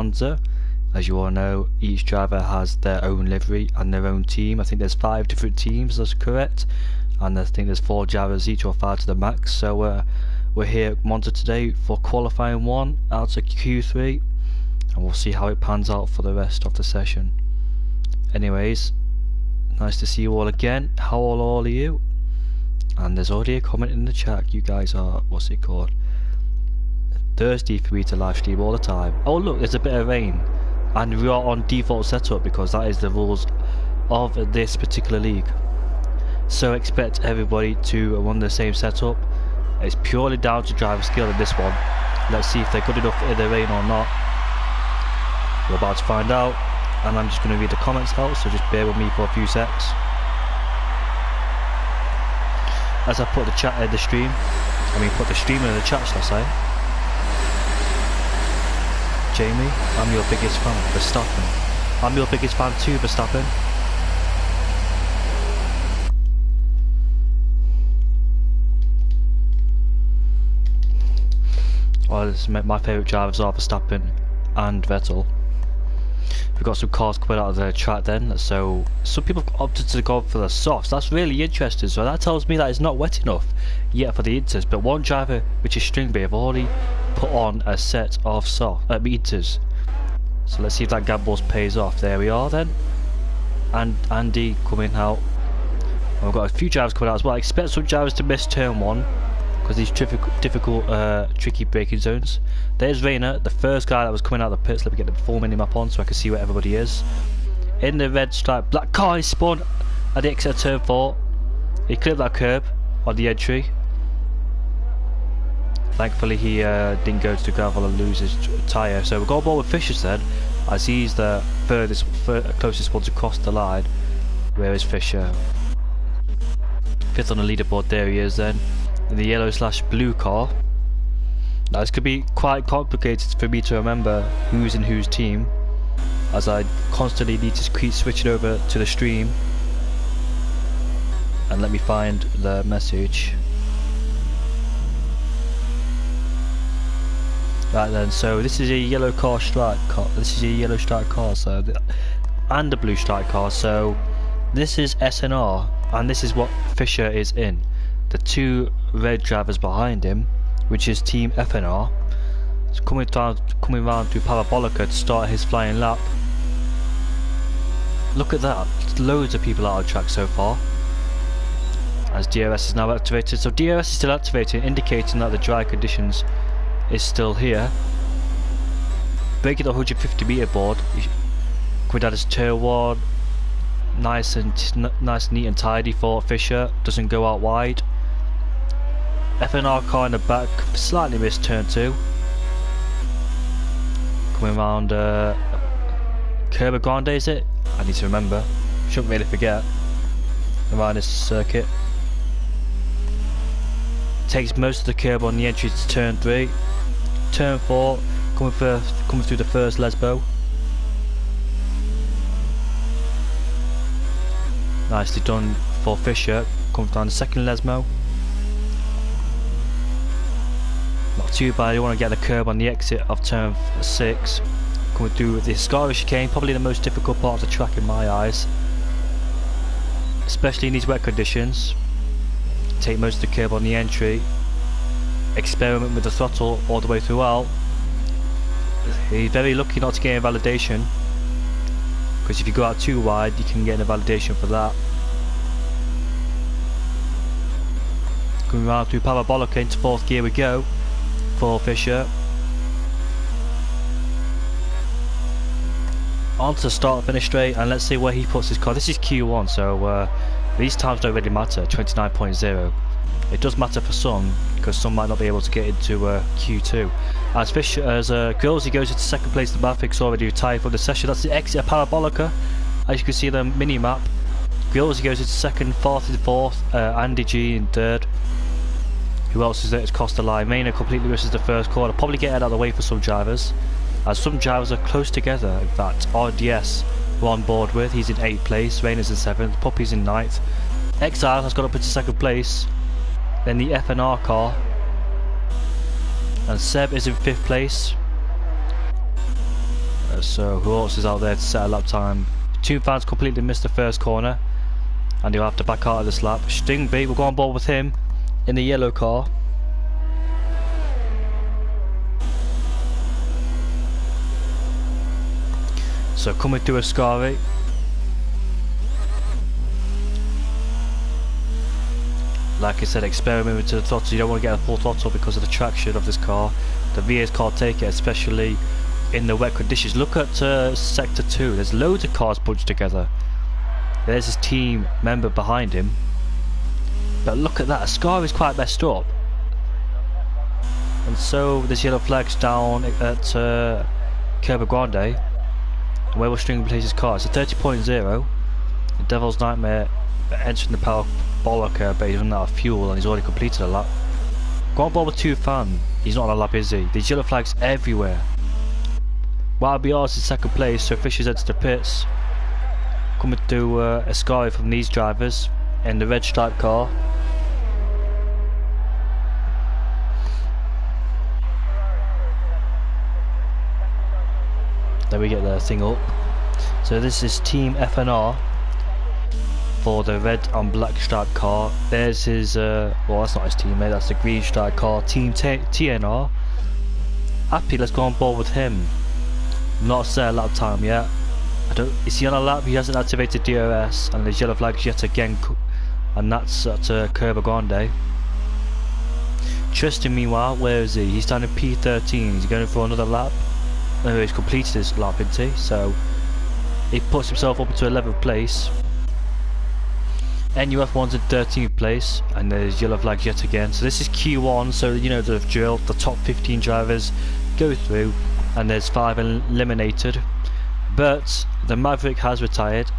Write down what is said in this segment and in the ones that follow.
Monza. As you all know, each driver has their own livery and their own team. I think there's 5 different teams, that's correct, and I think there's 4 drivers each, or 5 to the max. So we're here at Monza today for qualifying 1 out of Q3, and we'll see how it pans out for the rest of the session. Anyways, nice to see you all again. How are all of you? And there's already a comment in the chat. You guys are, what's it called, thirsty for me to live stream all the time. Oh look, there's a bit of rain, and we are on default setup because that is the rules of this particular league. So expect everybody to run the same setup. It's purely down to driver skill in this one. Let's see if they're good enough in the rain or not. We're about to find out, and I'm just going to read the comments out, so just bear with me for a few secs as I put the chat in the stream. Put the stream in the chat, shall I say. Jamie, I'm your biggest fan, Verstappen. I'm your biggest fan too, Verstappen. Well, my favourite drivers are Verstappen and Vettel. We've got some cars coming out of the track then, so some people have opted to go for the softs. That's really interesting, so that tells me that it's not wet enough yet for the inters, but one driver, which is Stringby, have already put on a set of inters. So let's see if that gamble pays off. There we are then, and Andy coming out. And we've got a few drivers coming out as well. I expect some drivers to miss turn 1 because these difficult, tricky braking zones. There's Rayner, the first guy that was coming out of the pits. Let me get the full mini-map on so I can see where everybody is. In the red stripe, black car, he spawned at the exit of turn 4. He cleared that curb on the entry. Thankfully he didn't go to the gravel and lose his tyre. So we've got a ball with Fisher's then, as he's the closest one to cross the line. Where is Fisher? 5th on the leaderboard, there he is then. In the yellow/blue car. Now this could be quite complicated for me to remember who's in whose team, as I constantly need to keep switching over to the stream. And let me find the message. Right then, so this is a yellow stripe car, so and a blue stripe car. So this is SNR, and this is what Fisher is in. The 2 red drivers behind him, which is Team FNR, is coming round to Parabolica to start his flying lap. Look at that, loads of people out of track so far, as DRS is now activated. So DRS is still activated, indicating that the dry conditions is still here. Breaking the 150 meter board, coming down his turn 1, nice, neat and tidy for Fisher, doesn't go out wide. FNR car in the back, slightly missed turn 2. Coming around Curva Grande, is it? I need to remember, shouldn't really forget. Around this circuit. Takes most of the curb on the entry to turn 3. Turn 4, coming through the first Lesbo. Nicely done for Fisher, coming down the second Lesmo. Not too bad, you want to get the curb on the exit of turn 6. Coming through the Escara chicane, probably the most difficult part of the track in my eyes. Especially in these wet conditions. Take most of the curb on the entry. Experiment with the throttle all the way throughout. He's very lucky not to get invalidation, because if you go out too wide you can get an invalidation for that. Going round through Parabolica into 4th gear we go for Fisher. On to start finish straight, and let's see where he puts his car. This is Q1, so these times don't really matter. 29.0. It does matter for some, because some might not be able to get into Q2. As Grillsy goes into 2nd place, the Mavericks already retired from the session. That's the exit of Parabolica. As you can see the mini map, Grillsy goes into 2nd, 4th and 4th, Andy G in 3rd. Who else is there to cross the line? Rayner completely misses the first corner. Probably get out of the way for some drivers, as some drivers are close together. In fact, RDS we're on board with, he's in 8th place, Rayner's in 7th, Puppy's in 9th. Exile has got up into 2nd place. Then the FNR car, and Seb is in 5th place. So ROC is out there to set a lap time. Two fans completely missed the first corner, and he'll have to back out of this lap. Stingby will go on board with him in the yellow car. So coming through Ascari. Like I said, experiment with the throttle. You don't want to get a full throttle because of the traction of this car. The VAs can't take it, especially in the wet conditions. Look at sector 2. There's loads of cars bunched together. There's his team member behind him. But look at that, Ascari is quite messed up. And so there's yellow flags down at Curva Grande. Where will String place his car? It's a 30.0. The Devil's Nightmare entering the parabolic, but he's running out of fuel and he's already completed a lap. Go on board with 2 fan. He's not on a lap, is he? There's yellow flags everywhere. YBR is in second place, so Fisher's entered the pits. Coming through Ascari from these drivers in the red stripe car. There we get the thing up. So this is Team FNR for the red and black stripe car. There's his, well, that's not his teammate, that's the green stripe car. Team TNR. Happy, let's go on board with him. Not set a lap time yet. Is he on a lap? He hasn't activated DRS, and there's yellow flags yet again, and that's at Curva Grande. Tristan, meanwhile, where is he? He's down in P13. He's going for another lap. No, he's completed his lap, isn't he? So he puts himself up into 11th place. NUF1's in 13th place, and there's yellow flags yet again. So this is Q1, so you know the drill. The top 15 drivers go through, and there's 5 eliminated. But the Maverick has retired,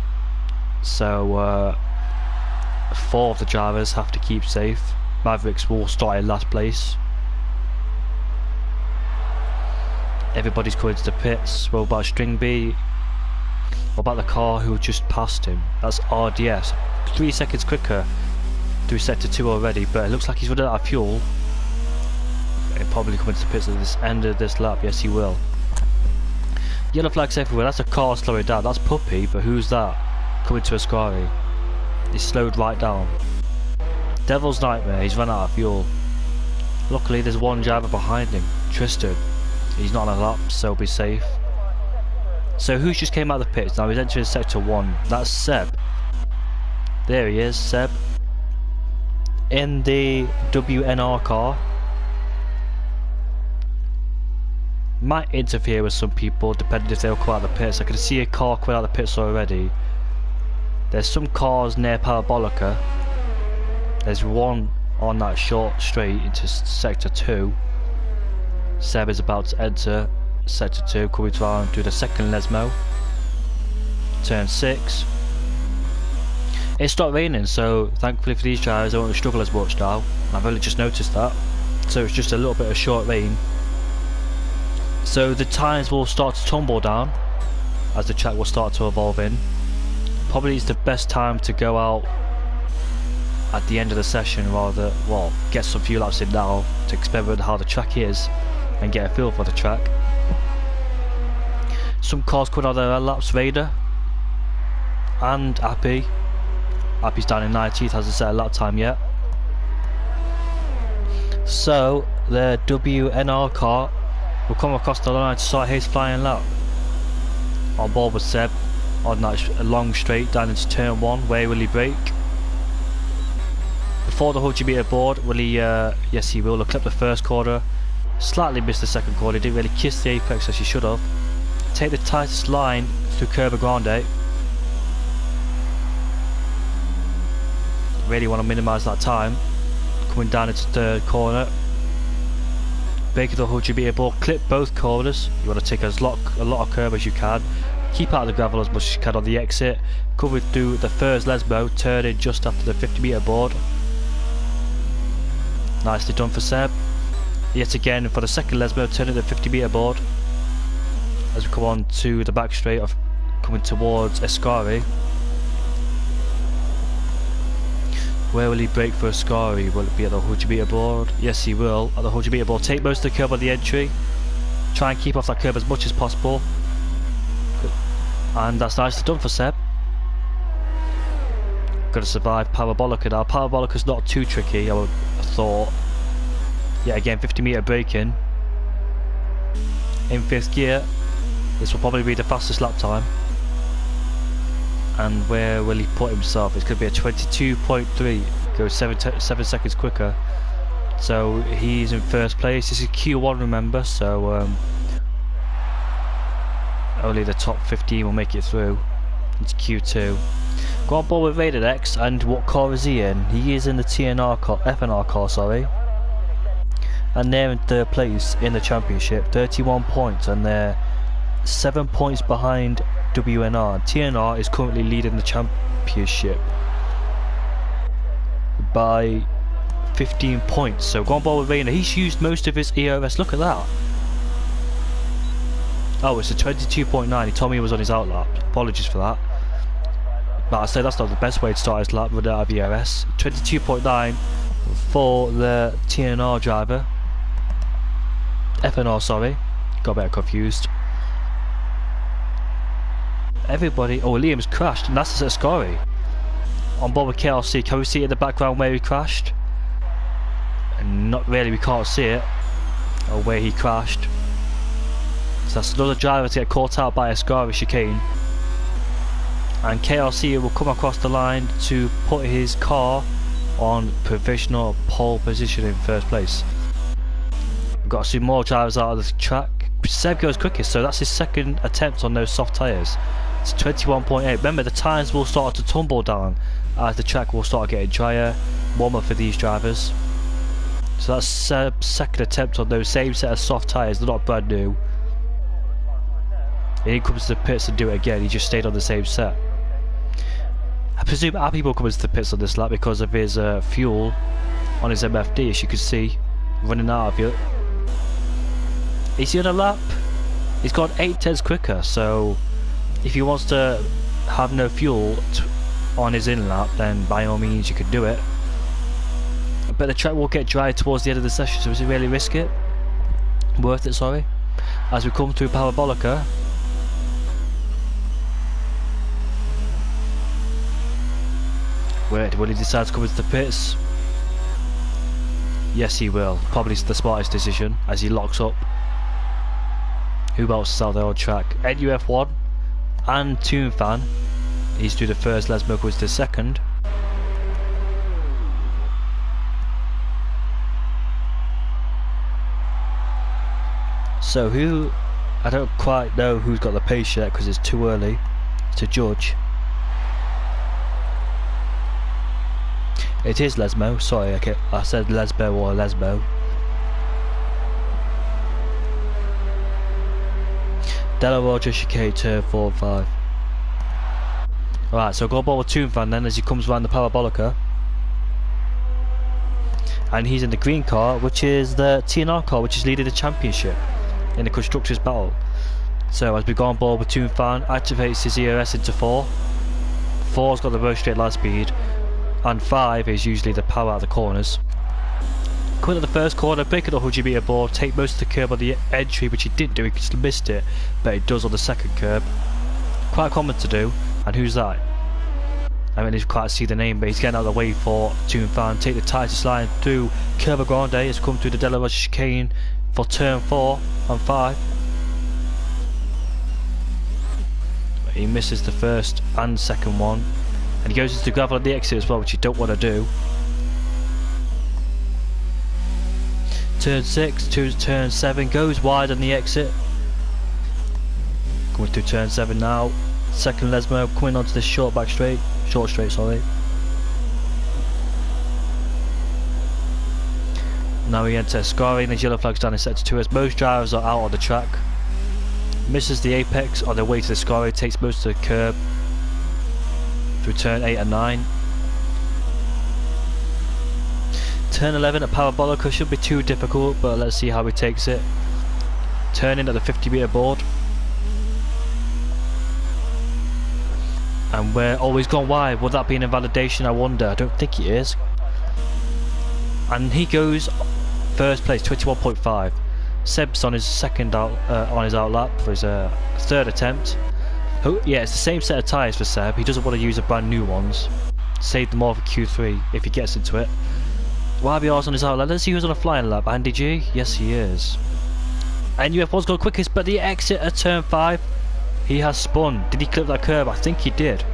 so 4 of the drivers have to keep safe. Mavericks will start in last place. Everybody's coming to the pits. What about Stringby? What about the car who just passed him? That's RDS. 3 seconds quicker through sector 2 already, but it looks like he's running out of fuel. He'll probably come into the pits at this end of this lap. Yes, he will. Yellow flags everywhere. That's a car slowing down. That's Puppy, but who's that? Coming to Ascari. He's slowed right down. Devil's Nightmare. He's run out of fuel. Luckily, there's one driver behind him. Tristan. He's not on a lap, so be safe. So who's just came out of the pits? Now he's entering sector 1. That's Seb. There he is, Seb. In the WNR car. Might interfere with some people depending if they'll come out of the pits. I can see a car coming out of the pits already. There's some cars near Parabolica. There's one on that short straight into sector 2. Seb is about to enter sector 2, coming around through the second Lesmo. Turn 6. It stopped raining, so thankfully for these drivers they won't struggle as much now. I've only just noticed that. So it's just a little bit of short rain. So the tyres will start to tumble down as the track will start to evolve in. Probably is the best time to go out at the end of the session, rather, well, get some few laps in now to experiment how the track is and get a feel for the track. Some cars coming out of their laps, Raider and Happy. Happy's down in 19th, hasn't set a lap time yet. So the WNR car will come across the line to start his flying lap. On board with Seb on that long straight down into turn 1. Where will he brake? Before the 100 metre board, will he? Yes, he will. He'll clip the first corner. Slightly missed the second corner. He didn't really kiss the apex as he should have. Take the tightest line through Curva Grande. Really want to minimise that time. Coming down into the third corner. Breaking the 100 metre board. Clip both corners. You want to take a lot of curve as you can. Keep out of the gravel as much as you can on the exit. Coming through the first Lesmo. Turning just after the 50 metre board. Nicely done for Seb. Yet again for the second Lesmo, turning the 50 metre board. As we come on to the back straight of coming towards Ascari. Where will he brake for Ascari? Will it be at the 100 metre board? Yes, he will. At the 100 metre board. Take most of the curve on the entry. Try and keep off that curve as much as possible. And that's nicely done for Seb. Got to survive Parabolica now. Parabolica's not too tricky, I would have thought. Yeah, again, 50-meter braking. In 5th gear. This will probably be the fastest lap time. And where will he put himself? It's going to be a 22.3. Goes 7 seconds quicker. So he's in 1st place. This is Q1, remember, so only the top 15 will make it through. It's Q2. Go on board with Rated X, and what car is he in? He is in the FNR car, sorry. And they're in 3rd place in the championship, 31 points, and they're 7 points behind WNR. TNR is currently leading the championship by 15 points. So go on board with Rainer. He's used most of his ERS. Look at that. Oh, it's a 22.9. He told me he was on his outlap. Apologies for that. But I say that's not the best way to start his lap running out of ERS. 22.9 for the TNR driver. FNR, sorry. Got a bit confused. Everybody. Oh, Liam's crashed, and that's Ascari. On board with KLC. Can we see in the background where he crashed? And not really, we can't see it. Or where he crashed. So that's another driver to get caught out by Ascari chicane. And KLC will come across the line to put his car on provisional pole position in 1st place. We've got some more drivers out of the track. Seb goes quickest, so that's his 2nd attempt on those soft tyres. It's 21.8. Remember, the tyres will start to tumble down as the track will start getting drier, warmer for these drivers. So that's Seb's 2nd attempt on those same set of soft tyres. They're not brand new. And he comes to the pits and do it again. He just stayed on the same set. I presume Abby will come into the pits on this lap because of his fuel on his MFD, as you can see, running out of it. Is he on a lap? He's gone 8/10 quicker, so if he wants to have no fuel on his in lap, then by all means you can do it. But the track will get dry towards the end of the session, so is it really risk it? Worth it, sorry. As we come through Parabolica. Wait, will he decide to come into the pits? Yes, he will. Probably the smartest decision as he locks up. Who else is out there on track? NUF1 and Toonfan. He's through the 1st, Lesmo goes to the 2nd. So who, I don't quite know who's got the pace yet because it's too early to judge. It is Lesmo, sorry, I said Lesbo or Lesbo. Della Roger chicane turn 4 and 5. Alright, so go on board with Toonfan then as he comes around the Parabolica. And he's in the green car, which is the TNR car, which is leading the championship in the Constructors Battle. So as we go on board with Toonfan, activates his ERS into 4. 4's got the most straight line speed, and 5 is usually the power out of the corners. Coming at the 1st corner, breaking the 100-meter board, take most of the curb on the entry, which he didn't do, he just missed it, but he does on the 2nd curb. Quite common to do. And who's that? I mean, you can't see the name, but he's getting out of the way for Toonfan. Take the tightest line through Curva Grande. It's come through the Della Roger chicane for turn 4 and 5. He misses the 1st and 2nd one. And he goes into the gravel on the exit as well, which you don't want to do. Turn 6 to turn 7, goes wide on the exit. Going through turn 7 now. 2nd Lesmo coming onto this short straight, sorry. Now we enter Ascari and his yellow flag's down in sector 2 as most drivers are out on the track. Misses the apex on their way to the Ascari, takes most of the curb through turn 8 and 9. Turn 11 at Parabolica should be too difficult, but let's see how he takes it. Turning at the 50-meter board. And we're always gone wide. Will that be an invalidation? I wonder. I don't think it is. And he goes 1st place, 21.5. Seb's on his 2nd on his outlap for his 3rd attempt. Oh, yeah, it's the same set of tyres for Seb. He doesn't want to use the brand new ones. Save them all for Q3 if he gets into it. YBR's on his outlet. Let's see who's on a flying lap. Andy G? Yes, he is. NUF1's gone quickest, but the exit at turn 5, he has spun. Did he clip that curb? I think he did.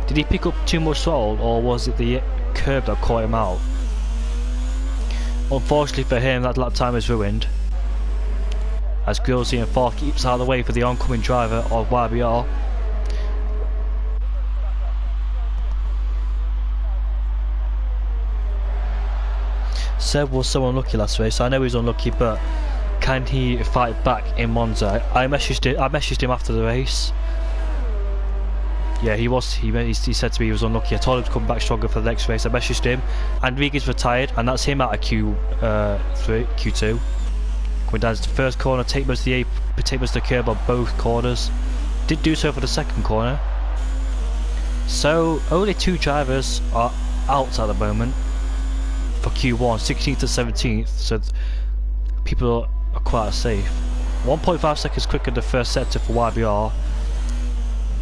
Did he pick up too much throttle, or was it the curb that caught him out? Unfortunately for him, that lap time is ruined, as Grillsy and Farr keeps out of the way for the oncoming driver of YBR. Seb was so unlucky last race. I know he was unlucky, but can he fight back in Monza? I messaged him after the race. Yeah, he said to me he was unlucky. I told him to come back stronger for the next race. I messaged him, and Regan's retired, and that's him out of Q2. Coming down to the first corner, take most of the curb on both corners. Did do so for the second corner. So only 2 drivers are out at the moment for Q1, 16th to 17th. So people are quite safe. 1.5 seconds quicker than the first sector for YBR.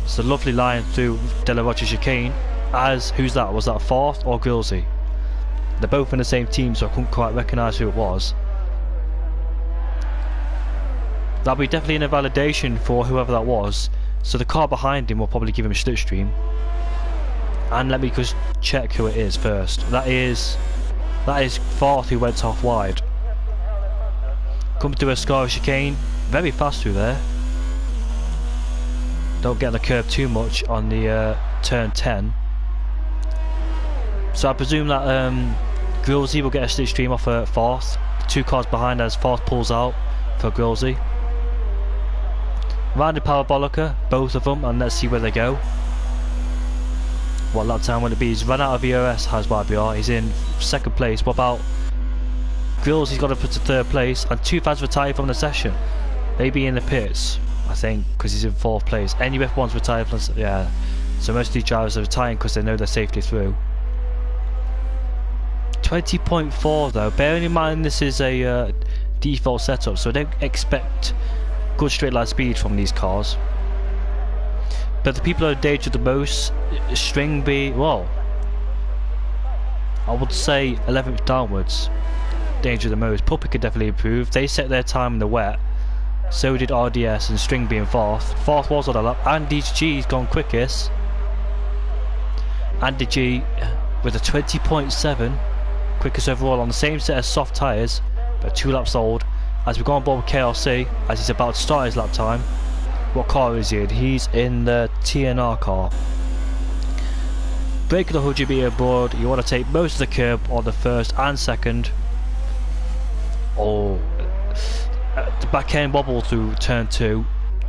It's a lovely line through De La Rocha chicane. As who's that? Was that Fourth or Grillsy? They're both in the same team, so I couldn't quite recognise who it was. That'll be definitely an invalidation for whoever that was. So the car behind him will probably give him a slipstream. And let me just check who it is first. That is Fourth, who went off wide. Coming through a Scar chicane, very fast through there. Don't get the curb too much on the turn 10. So I presume that Grillsy will get a slipstream off Fourth. 2 cars behind as Fourth pulls out for Grillsy. Rounded Parabolica, both of them, and let's see where they go. What lap time will it be? He's run out of ERS, has YBR. He's in 2nd place. What about Grillsy's got up to 3rd place, and 2 fans retired from the session. Maybe in the pits, I think, because he's in 4th place. NUF1's retired from the, yeah. So most of these drivers are retiring because they know they're safely through. 20.4 though. Bearing in mind this is a default setup, so don't expect good straight line speed from these cars. But the people who are endangered the most, Stringby, well, I would say 11th downwards, danger the most. Puppy could definitely improve. They set their time in the wet. So did RDS and Stringby in 4th. 4th was on the lap. Andy G's gone quickest. Andy G with a 20.7, quickest overall on the same set of soft tyres, but 2 laps old. As we go on board with KRC, as he's about to start his lap time. What car is he in? He's in the TNR car. Breaking the 100 metre board, you want to take most of the curb on the 1st and 2nd. Oh, the back end wobble through turn 2,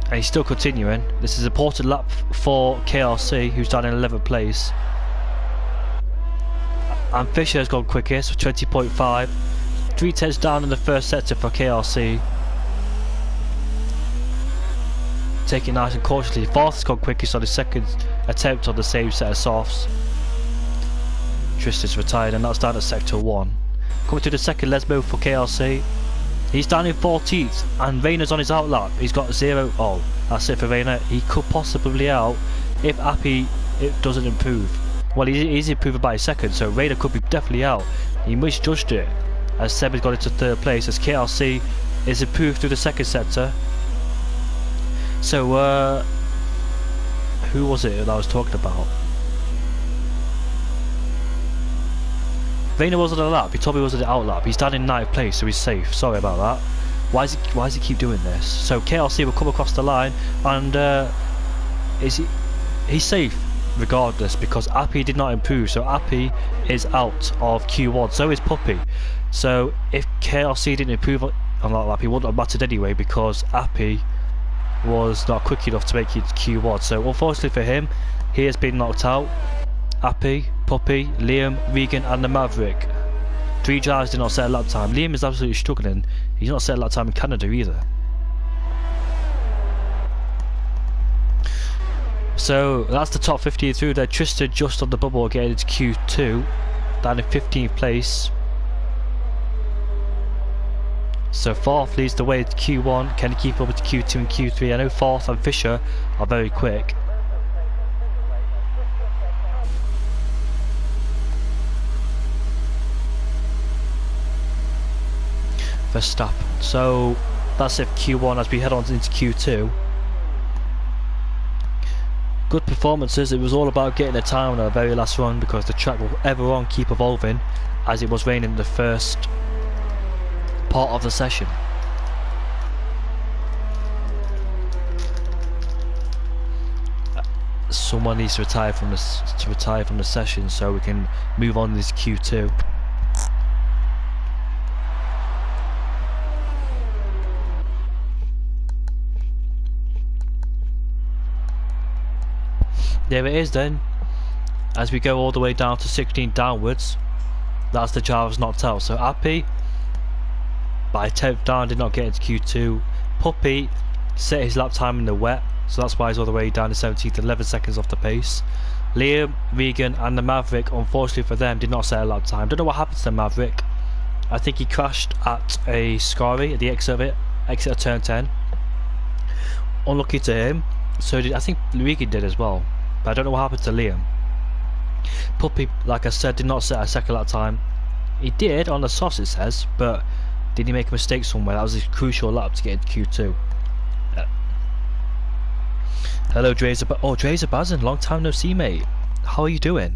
and he's still continuing. This is a important lap for KRC, who's down in 11th place. And Fisher has gone quickest with 20.5. 3 tenths down in the first sector for KRC. Take it nice and cautiously. Fourth has gone quickest on his 2nd attempt on the same set of softs. Tristan's retired, and that's down at sector 1. Coming to the 2nd Lesbo for KRC. He's down in 14th, and Rayner's on his outlap. He's got 0. Oh, that's it for Rayner. He could possibly out if Appy doesn't improve. Well, he's improving by a 2nd, so Rayner could be definitely out. He misjudged it, as Seb has got into 3rd place, as KRC is improved through the 2nd sector. So, who was it that I was talking about? Rayner was on the lap. He told me he was on the out lap. He's down in 9th place, so he's safe. Sorry about that. Why does he keep doing this? So KRC will come across the line, and he's safe regardless, because Appy did not improve. So Appy is out of Q1. So is Puppy. So if KRC didn't improve on that lap, he wouldn't have mattered anyway, because Appy was not quick enough to make it Q1. So unfortunately for him, he has been knocked out. Appy, Puppy, Liam, Regan and the Maverick. 3 drivers did not set a lap time. Liam is absolutely struggling. He's not set a lap time in Canada either. So that's the top 15 through there. Tristan just on the bubble getting into Q2, down in 15th place. So 4th leads the way to Q1. Can he keep up with Q2 and Q3? I know 4th and Fisher are very quick. Verstappen. So that's it, Q1 as we head on into Q2. Good performances. It was all about getting a time on our very last run because the track will ever on keep evolving as it was raining in the first part of the session. Someone needs to retire from the session so we can move on to this Q2. There it is then. As we go all the way down to 16 downwards, that's the drivers knocked out. So Appy by 10th down did not get into Q2. Puppy set his lap time in the wet, so that's why he's all the way down to 17th, 11 seconds off the pace. Liam, Regan and the Maverick, unfortunately for them, did not set a lap time. Don't know what happened to the Maverick. I think he crashed at a Scary at the exit of turn 10. Unlucky to him. So I think Regan did as well, but I don't know what happened to Liam. Puppy, like I said, did not set a second lap time. He did on the softs, it says, but did he make a mistake somewhere? That was his crucial lap to get into Q2. Hello Drazer, Drazer Bazin, long time no see mate. How are you doing?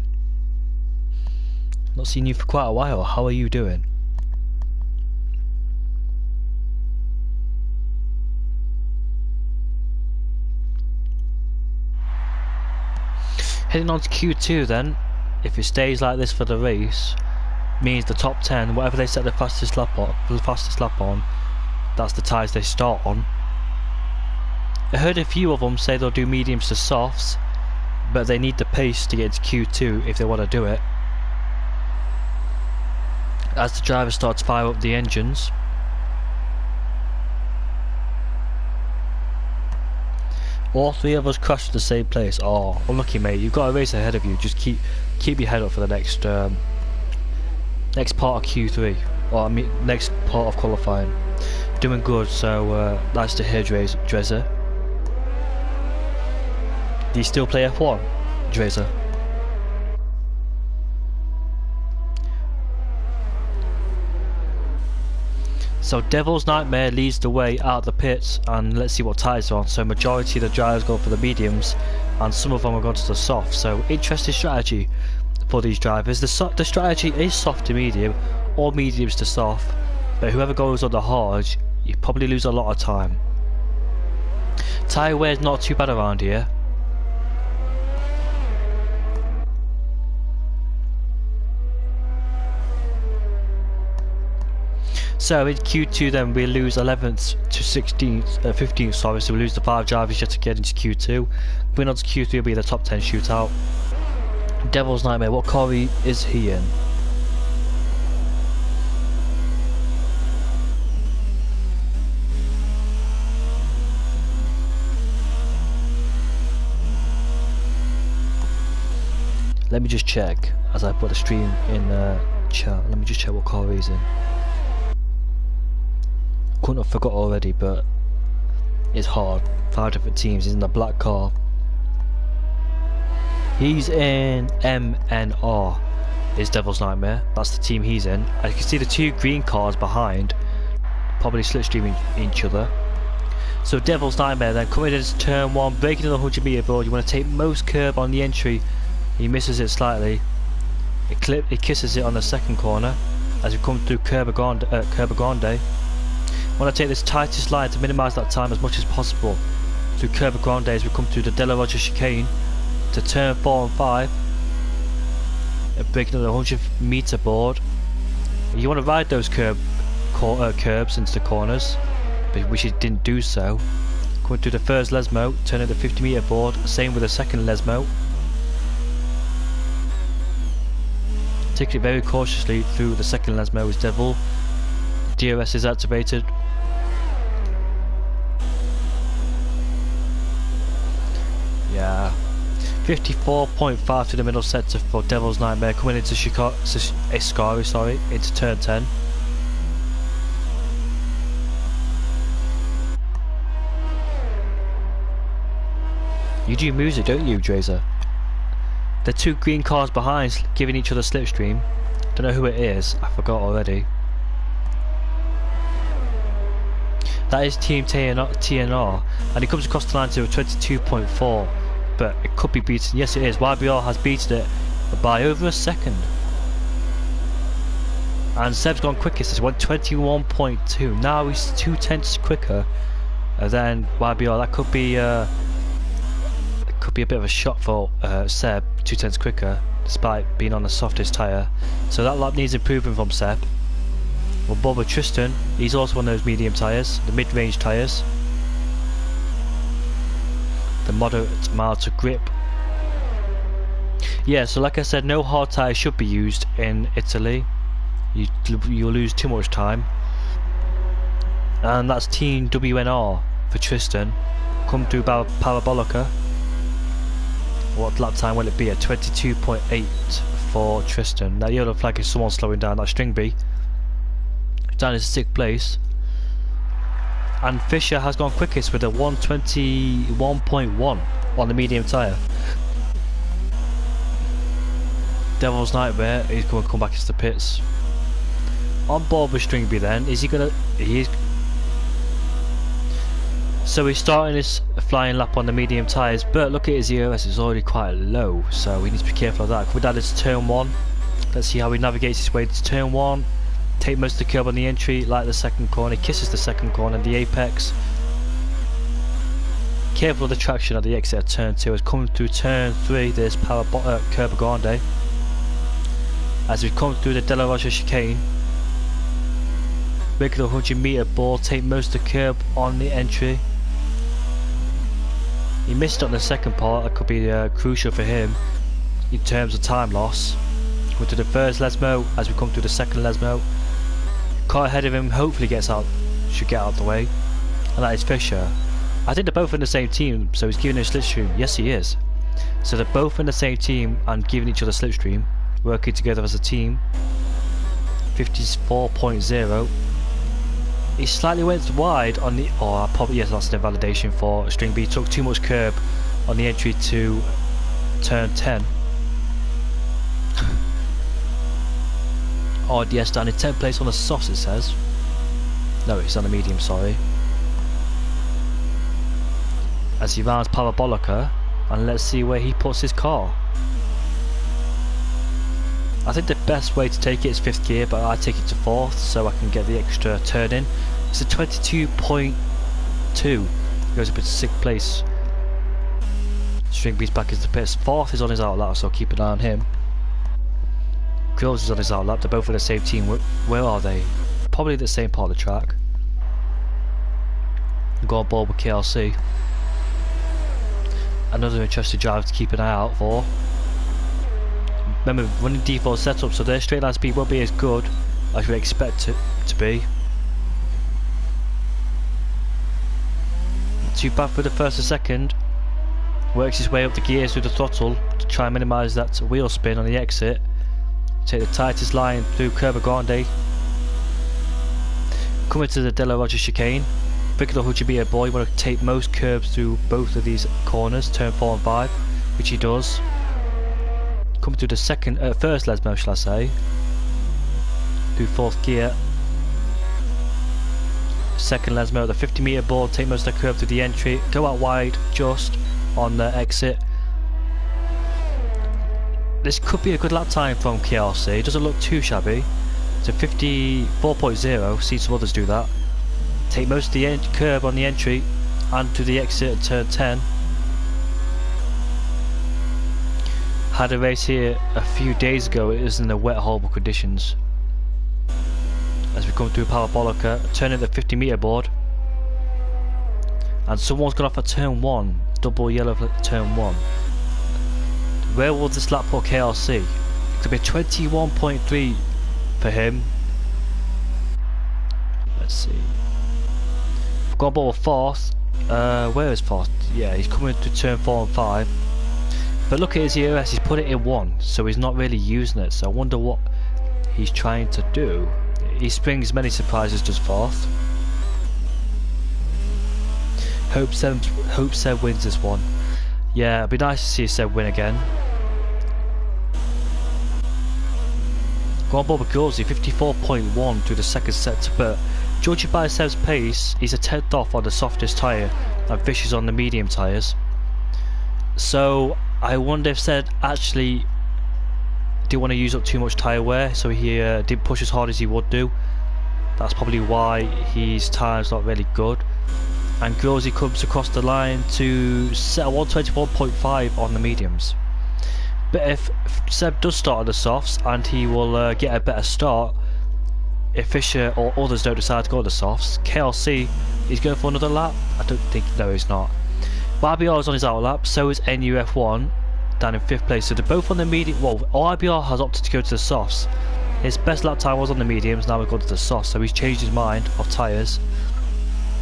Not seen you for quite a while. How are you doing? Heading on to Q2 then, if it stays like this for the race, means the top 10, whatever they set the fastest lap on, that's the tyres they start on. I heard a few of them say they'll do mediums to softs, but they need the pace to get to Q2 if they want to do it. As the drivers start to fire up the engines, all three of us crashed at the same place. Oh, unlucky mate, you've got a race ahead of you. Just keep your head up for the next next part of Q3, or I mean next part of qualifying. Doing good, so nice to hear, Drazer. Do you still play F1, Drazer? So Devil's Nightmare leads the way out of the pits, and let's see what tyres are on. So majority of the drivers go for the mediums, and some of them are going to the soft. So interesting strategy for these drivers. The strategy is soft to medium, or mediums to soft, but whoever goes on the hard, you probably lose a lot of time. Tyre wear is not too bad around here. So in Q2 then we lose 11th to 16th, 15th sorry, so we lose the 5 drivers just to get into Q2. Going on to Q3 will be the top 10 shootout. Devil's Nightmare, what car is he in? Let me just check as I put the stream in chat. Let me just check what car he's in. Couldn't have forgot already, but it's hard. 5 different teams. He's in the black car. He's in MNR. Is Devil's Nightmare. That's the team he's in. And you can see the 2 green cars behind, probably slipstreaming each other. So Devil's Nightmare then coming into turn 1, breaking in the 100-meter board. You want to take most curb on the entry. He misses it slightly. He kisses it on the second corner as we come through Curva Grande. Want to take this tightest line to minimise that time as much as possible through Curva Grande as we come through the Della Roger chicane to turn 4 and 5 and breaking the 100-meter board. You want to ride those curbs into the corners, but we didn't do so. Coming through the first Lesmo, turning the 50-meter board, same with the second Lesmo. Taking it very cautiously through the second Lesmo is Devil. DRS is activated. Yeah, 54.5 to the middle sector for Devil's Nightmare coming into Escari, into turn 10. You do music, don't you, Drazer? The two green cars behind giving each other slipstream. Don't know who it is, I forgot already. That is Team TNR, and it comes across the line to a 22.4, but it could be beaten. Yes, it is. YBR has beaten it by over a second. And Seb's gone quickest. It's 21.2. Now he's 2/10 quicker than YBR. That could be a bit of a shock for Seb. 2/10 quicker, despite being on the softest tyre. So that lap needs improving from Seb. Well, Bob Tristan, he's also on those medium tyres, the mid-range tyres. The moderate mild to grip. Yeah, so like I said, no hard tyres should be used in Italy. You'll lose too much time. And that's Team WNR for Tristan. Come through Parabolica. What lap time will it be? At 22.8 for Tristan. That yellow flag is someone slowing down. That's Stringby. Down in 6th place. And Fisher has gone quickest with a 121.1 on the medium tyre. Devil's Nightmare, he's going to come back into the pits. On board with Stringby then, is he going to... He is. So he's starting his flying lap on the medium tyres, but look at his EOS, it's already quite low, so we need to be careful of that. We've added to turn 1. Let's see how he navigates his way to turn 1. Take most of the curb on the entry, like the second corner, he kisses the second corner, the apex. Careful of the traction at the exit of turn 2. As coming through turn 3, there's Curb Grande. As we come through the Della Rocha chicane, make it a 100-metre ball, take most of the curb on the entry. He missed on the second part, that could be crucial for him in terms of time loss. Go to the first Lesmo as we come through the second Lesmo. Car ahead of him hopefully should get out of the way, and that is Fisher. I think they're both in the same team, so he's giving a slipstream. Yes, he is. So they're both in the same team and giving each other slipstream, working together as a team. 54.0. He slightly went wide on the... Oh, probably, yes, that's an invalidation for Stringby. He took too much curb on the entry to turn 10. Oh, yes, down in 10th place on the softs, it says. No, it's on the medium, sorry. As he rounds Parabolica, and let's see where he puts his car. I think the best way to take it is 5th gear, but I take it to 4th so I can get the extra turn in. It's a 22.2. Goes up into 6th place. Stringby's back into the pits. 4th is on his outlap, so keep an eye on him. Grills is on his outlap. They're both in the same team. Where are they? Probably the same part of the track. Go on board with KLC. Another interesting driver to keep an eye out for. Remember, running default setup, so their straight line speed won't be as good as we expect it to be. Too bad for the first and second. Works his way up the gears with the throttle to try and minimise that wheel spin on the exit. Take the tightest line through Curb Grande. Coming to the Della Rocha chicane. Victor Hujibia boy, you want to take most curbs through both of these corners, turn 4 and 5, which he does. Coming through the first Lesmo, shall I say, through 4th gear. Second Lesmo, the 50-metre board, take most of the curb through the entry, go out wide just on the exit. This could be a good lap time from KRC, it doesn't look too shabby. It's a 54.0, see some others do that. Take most of the curb on the entry and to the exit at turn 10. Had a race here a few days ago, it was in the wet, horrible conditions. As we come through Parabolica, turning the 50-metre board. And someone's gone off at turn 1, double yellow for turn 1. Where will this lap put KRC? It could be 21.3 for him. Let's see. We've got ball 4th. Where is 4th? Yeah, he's coming to turn 4 and 5. But look at his EOS, he's put it in 1, so he's not really using it. So I wonder what he's trying to do. He springs many surprises, does 4th. Hope Seb wins this one. Yeah, it'd be nice to see Seb win again. Go on board with Gilsey, 54.1 through the second set, but judging by Seb's pace, he's a 10th off on the softest tyre and Fisher's on the medium tyres. So I wonder if Seb actually didn't want to use up too much tyre wear, so he didn't push as hard as he would do. That's probably why his time's not really good. And Gilsey comes across the line to set a 121.5 on the mediums. But if Seb does start on the softs, and he will get a better start, if Fisher or others don't decide to go on the softs, KLC is going for another lap. I don't think, no he's not. RBR is on his out lap, so is NUF1 down in 5th place. So they're both on the medium. Well, RBR has opted to go to the softs. His best lap time was on the mediums, now we've gone to the softs, so he's changed his mind of tyres.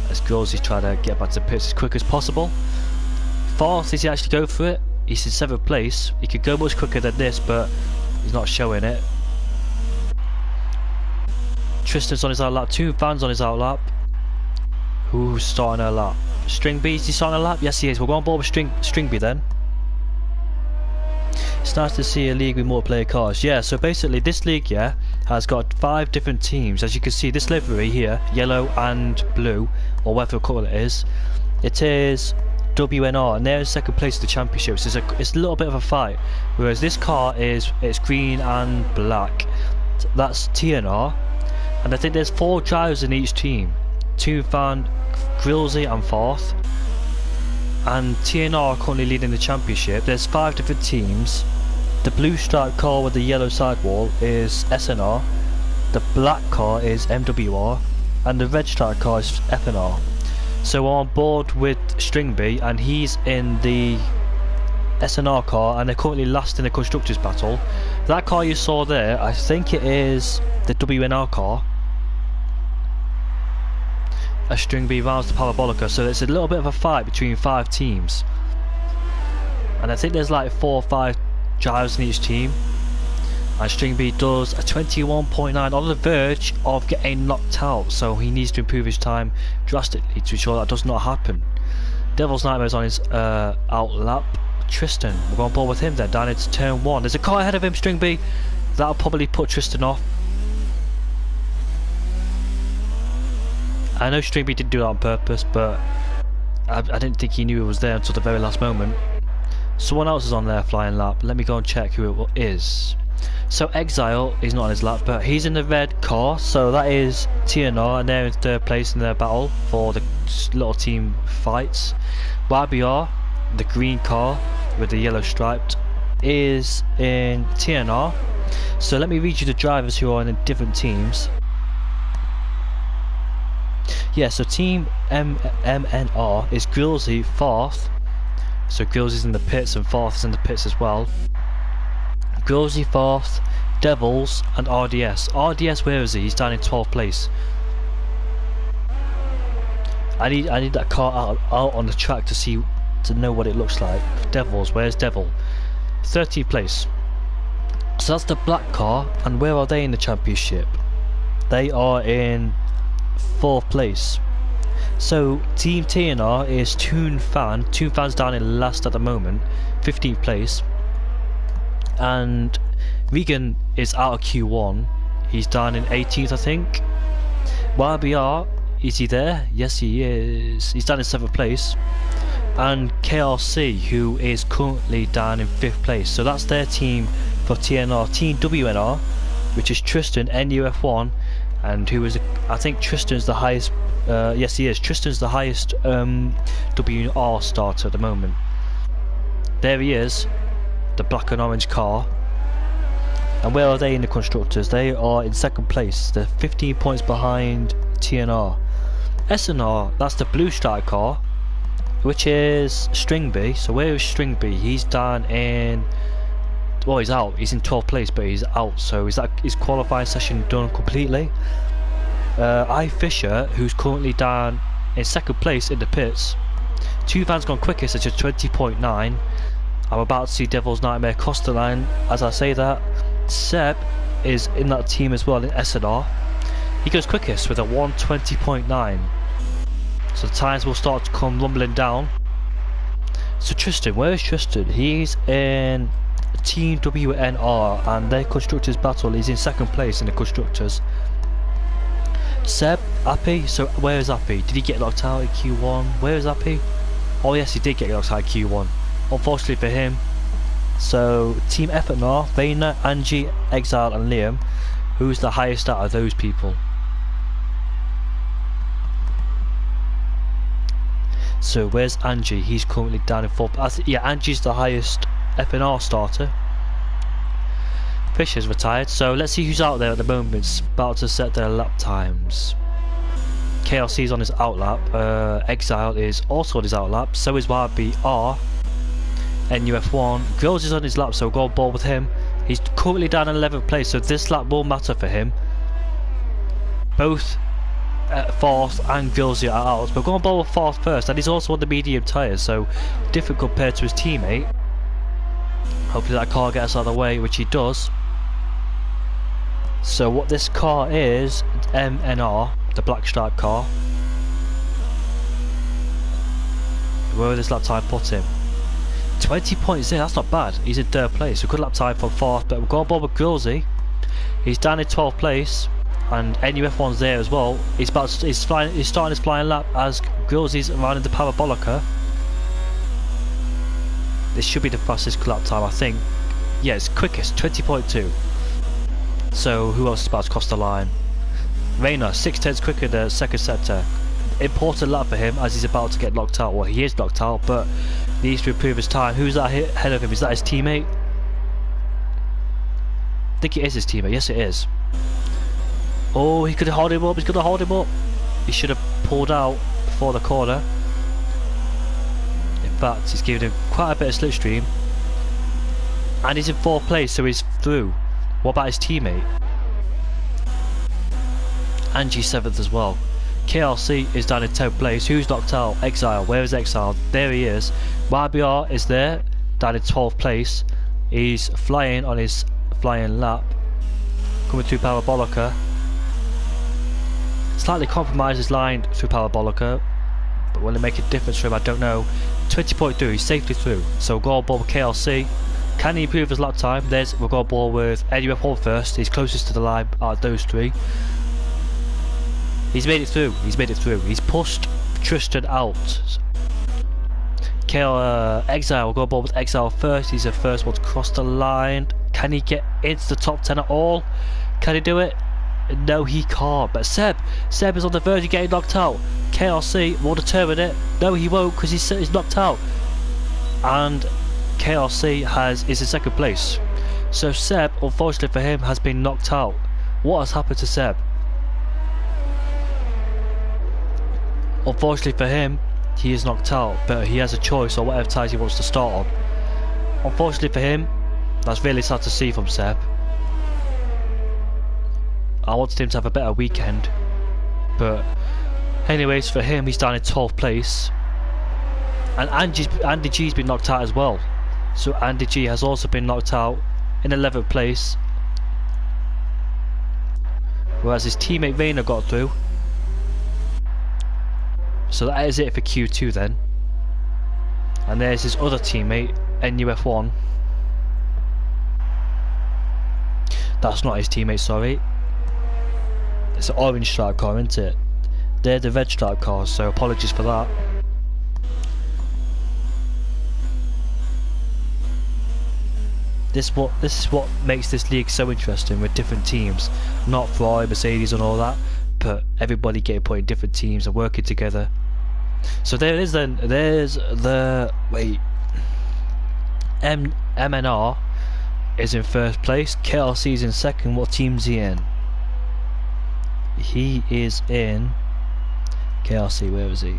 As Gilsey's trying to get back to the pits as quick as possible. Fast, does he actually go for it? He's in 7th place. He could go much quicker than this, but he's not showing it. Tristan's on his out lap, 2 fans on his out lap. Who's starting her lap? String B, is he starting a lap? Yes he is. We'll go on board with String B then. It's nice to see a league with multiplayer cars. Yeah, so basically this league, yeah, has got 5 different teams. As you can see, this livery here, yellow and blue, or whatever colour it is WNR, and they're in 2nd place of the championship. So it's a little bit of a fight. Whereas this car it's green and black. That's TNR, and I think there's 4 drivers in each team. 2 fan, Grilsey and Forth. And TNR are currently leading the championship. There's 5 different teams. The blue striped car with the yellow sidewall is SNR. The black car is MWR, and the red striped car is FNR. So we're on board with String B, and he's in the SNR car, and they're currently last in the constructors battle. That car you saw there, I think it is the WNR car. As String B rounds the Parabolica, so it's a little bit of a fight between 5 teams. And I think there's like 4 or 5 drivers in each team. And String B does a 21.9 on the verge of getting knocked out, so he needs to improve his time drastically to ensure that does not happen. Devil's Nightmare's on his out lap. Tristan, we're on board with him then, down into turn 1. There's a car ahead of him, String B. That'll probably put Tristan off. I know String B didn't do that on purpose, but I didn't think he knew it was there until the very last moment. Someone else is on their flying lap. Let me go and check who it is. So Exile is not on his lap, but he's in the red car, so that is TNR, and they're in 3rd place in their battle for the little team fights. YBR, the green car with the yellow striped, is in TNR. So let me read you the drivers who are in the different teams. Yeah, so team MNR is Grilsey, Forth. So Grilsey's in the pits and Forth is in the pits as well. Grilsey, Forth, Devils and RDS. RDS, where is he? He's down in 12th place. I need that car out on the track to know what it looks like. Devils, where's Devil? 13th place. So that's the black car, and where are they in the championship? They are in 4th place. So Team TNR is Toon Fan. Toon Fan's down in last at the moment, 15th place. And Regan is out of Q1. He's down in 18th, I think. YBR, is he there? Yes, he is. He's down in 7th place. And KRC, who is currently down in 5th place. So that's their team for TNR. Team WNR, which is Tristan, NUF1, and who is, I think Tristan's the highest. Yes, he is. Tristan's the highest WNR starter at the moment. There he is, the black and orange car. And where are they in the constructors? They are in 2nd place. They're 15 points behind TNR. SNR, that's the blue stripe car, which is String B. So where is String B? He's down in, well, he's out. He's in 12th place, but he's out. So is that his qualifying session done completely? Fisher, who's currently down in 2nd place in the pits. 2 fans gone quickest at 20.9. I'm about to see Devil's Nightmare cross the line as I say that. Seb is in that team as well in SNR. He goes quickest with a 120.9. So the times will start to come rumbling down. So Tristan, where is Tristan? He's in Team WNR, and their Constructors battle is in second place in the Constructors. Seb, Appy, so where is Appy? Did he get locked out in Q1? Where is Appy? Oh yes, he did get locked out in Q1. Unfortunately for him. So Team FNR, Vayner, Angie, Exile and Liam. Who's the highest out of those people? So where's Angie? He's currently down in 4th. Yeah, Angie's the highest FNR starter. Fisher's retired, so let's see who's out there at the moment. It's about to set their lap times. KLC's on his outlap. Exile is also on his outlap. So is YBR. NUF1. Grills is on his lap, so go ball with him. He's currently down in 11th place, so this lap will matter for him. Both 4th and Grilsey are out, but going ball with 4th first, and he's also on the medium tyres, so different compared to his teammate. Hopefully that car gets out of the way, which he does. So what this car is, MNR, the black stripe car. Where will this lap time put him? 20 points in, that's not bad. He's in 3rd place, so good lap time from 4th, but we'll go ball with Grilsey. He's down in 12th place. And NUF1's there as well. He's starting his flying lap as Grilsey's around in the Parabolica. This should be the fastest lap time, I think. Yeah, it's quickest, 20.2. So who else is about to cross the line? Vayner, 6/10 quicker than the second sector. Important lap for him as he's about to get locked out. Well, he is locked out, but needs to improve his time. Who's that ahead of him? Is that his teammate? I think it is his teammate. Yes, it is. Oh, he could hold him up. He's going to hold him up. He should have pulled out before the corner. In fact, he's giving him quite a bit of slipstream. And he's in 4th place, so he's through. What about his teammate? Angie 7th as well. KLC is down in 10th place. Who's knocked out? Exile. Where is Exile? There he is. YBR is there, down in 12th place. He's flying on his flying lap. Coming through Parabolica. Slightly compromised his line through Parabolica, but will it make a difference for him? I don't know. 20.2, he's safely through. So we'll go on board with KLC. Can he improve his lap time? We'll go on board with NUF1 first. He's closest to the line out of those 3. He's made it through. He's made it through. He's pushed Tristan out. Exile, we'll go on board with Exile first. He's the first one to cross the line. Can he get into the top 10 at all? Can he do it? No, he can't. But Seb is on the verge of getting knocked out. KLC will determine it. No, he won't, because he's knocked out. And KLC is in 2nd place. So Seb, unfortunately for him, has been knocked out. What has happened to Seb? Unfortunately for him, he is knocked out, but he has a choice on whatever ties he wants to start on. Unfortunately for him, that's really sad to see from Seb. I wanted him to have a better weekend, but anyways, for him, he's down in 12th place. And Andy G's been knocked out as well. So Andy G has also been knocked out in 11th place, whereas his teammate Vayner got through. So that is it for Q2 then. And there's his other teammate, NUF1. That's not his teammate, sorry. It's an orange stripe car, isn't it? They're the red stripe cars, so apologies for that. This is what makes this league so interesting, with different teams. Not Ferrari, Mercedes and all that, but everybody getting put in different teams and working together. So there it is then. There's the... wait. MNR is in 1st place. KLC is in 2nd. What team's he in? He is in KLC. Where is he?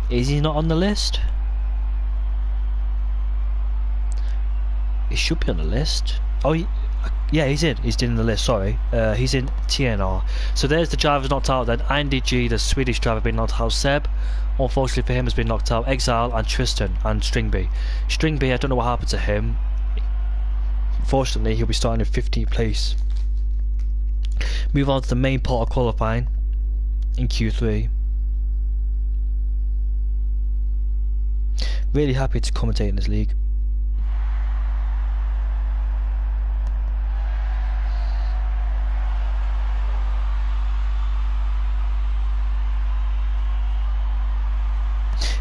Is he not on the list? He should be on the list. Oh, yeah, he's in. He's in the list. Sorry, he's in TNR. So there's the drivers knocked out. Then Andy G, the Swedish driver, been knocked out. Seb, unfortunately for him, has been knocked out. Exile and Tristan and Stringby. Stringby, I don't know what happened to him. Fortunately, he'll be starting in 15th place. Move on to the main part of qualifying in Q3. Really happy to commentate in this league.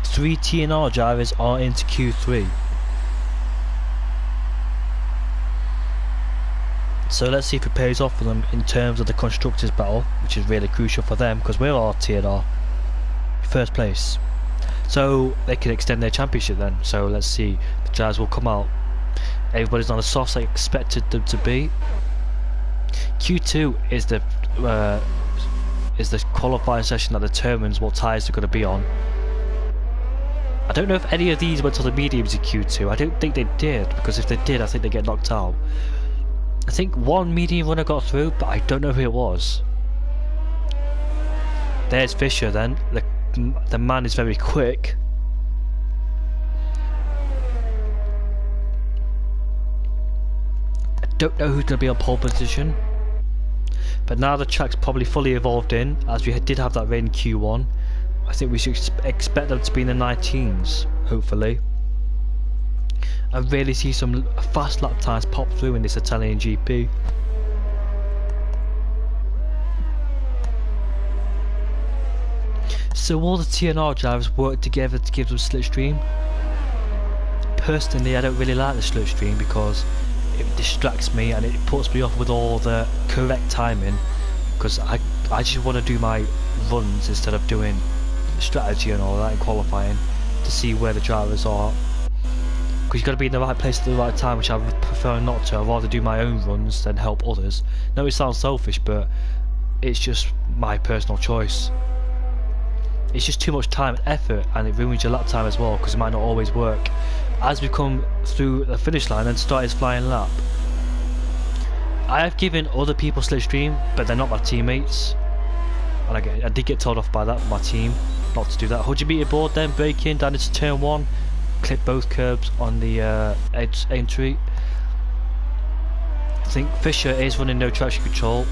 Three TNR drivers are into Q3. So let's see if it pays off for them in terms of the constructors battle, which is really crucial for them because we're all TNR first place. So they can extend their championship then. So let's see, the drivers will come out. Everybody's on the softs I expected them to be. Q2 is the qualifying session that determines what tyres they're going to be on. I don't know if any of these went to the mediums in Q2. I don't think they did, because if they did I think they get knocked out. I think one medium runner got through, but I don't know who it was. There's Fisher then. The man is very quick. I don't know who's going to be on pole position. But now the track's probably fully evolved in, as we did have that rain in Q1. I think we should expect them to be in the 19s, hopefully. I really see some fast lap times pop through in this Italian GP. So all the TNR drivers work together to give them slipstream. Personally, I don't really like the slipstream because it distracts me and it puts me off with all the correct timing, because I just want to do my runs instead of doing strategy and all that in qualifying to see where the drivers are. Because you've got to be in the right place at the right time, which I would prefer not to. I'd rather do my own runs than help others. No, it sounds selfish, but it's just my personal choice. It's just too much time and effort, and it ruins your lap time as well, because it might not always work. As we come through the finish line and start his flying lap, I have given other people slipstream, but they're not my teammates. And I did get told off by that, my team, not to do that. 100 meter board, then brake in down into turn 1. Clip both curbs on the entry. I think Fisher is running no traction control.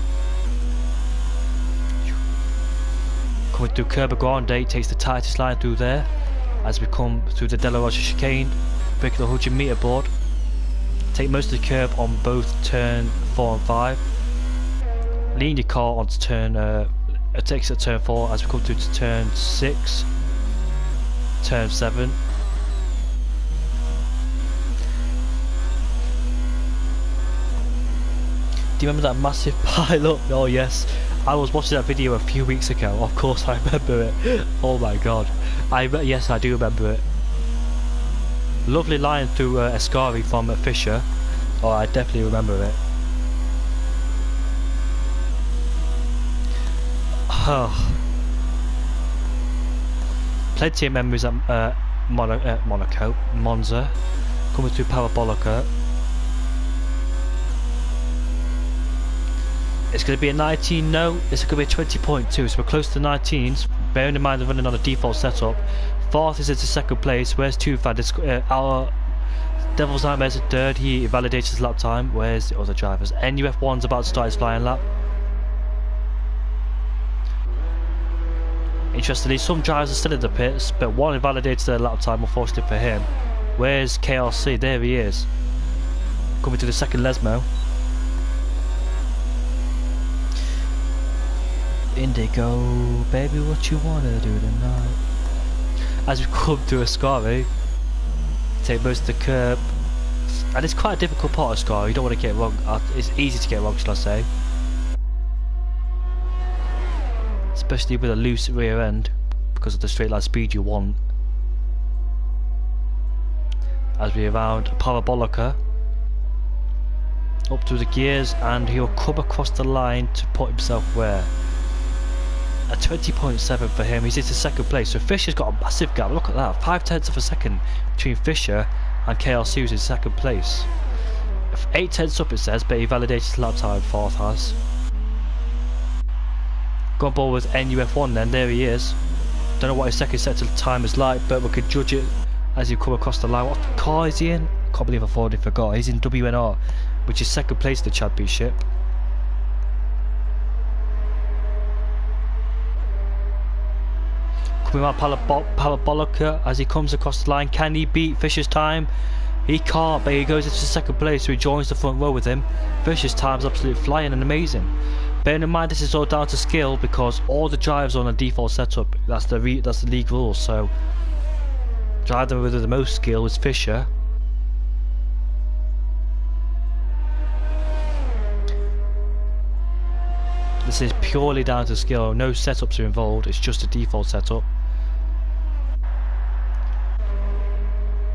Coming through Curb Grande, takes the tightest line through there. As we come through the Della Rosa chicane, breaking the 100 meter board. Take most of the curb on both turn 4 and 5. Lean your car onto turn, takes it to turn 4 as we come through to turn 6, turn 7. Do you remember that massive pile up? Oh yes, I was watching that video a few weeks ago. Of course I remember it. Oh my god. Yes, I do remember it. Lovely line through Ascari from Fisher. Oh, I definitely remember it. Plenty of memories at Monaco, Monza, coming through Parabolica. It's going to be a 19, no, it's going to be a 20.2, so we're close to the 19s, bearing in mind they're running on a default setup. Fourth is into second place, where's Tufan? Our Devil's Nightmare's in third, he validates his lap time. Where's the other drivers? NUF1's about to start his flying lap. Interestingly, some drivers are still in the pits, but one invalidates their lap time, unfortunately for him. Where's KRC? There he is. Coming to the second Lesmo. Indigo, baby, what you wanna do tonight? As we come through Ascari, take most of the curb, and it's quite a difficult part of Ascari. You don't want to get wrong. It's easy to get wrong, shall I say? Especially with a loose rear end, because of the straight line speed you want. As we around Parabolica, up through the gears, and he'll come across the line to put himself where? A 20.7 for him. He's into second place, so Fisher's got a massive gap. Look at that, 5/10 of a second between Fisher and KLC, who's in second place. 8/10 up it says, but he validated his lap time. Fourth has gone ball with NUF1 then. There he is. Don't know what his second sector time is like, but we could judge it as you come across the line. What car is he in? Can't believe I already forgot. He's in WNR, which is second place in the championship. coming around Parabolica as he comes across the line. Can he beat Fisher's time? He can't, but he goes into second place, so he joins the front row with him. Fisher's time's absolutely flying and amazing. Bearing in mind this is all down to skill because all the drives are on a default setup. That's the league rules. So driver with the most skill is Fisher. This is purely down to skill. No setups are involved. It's just a default setup.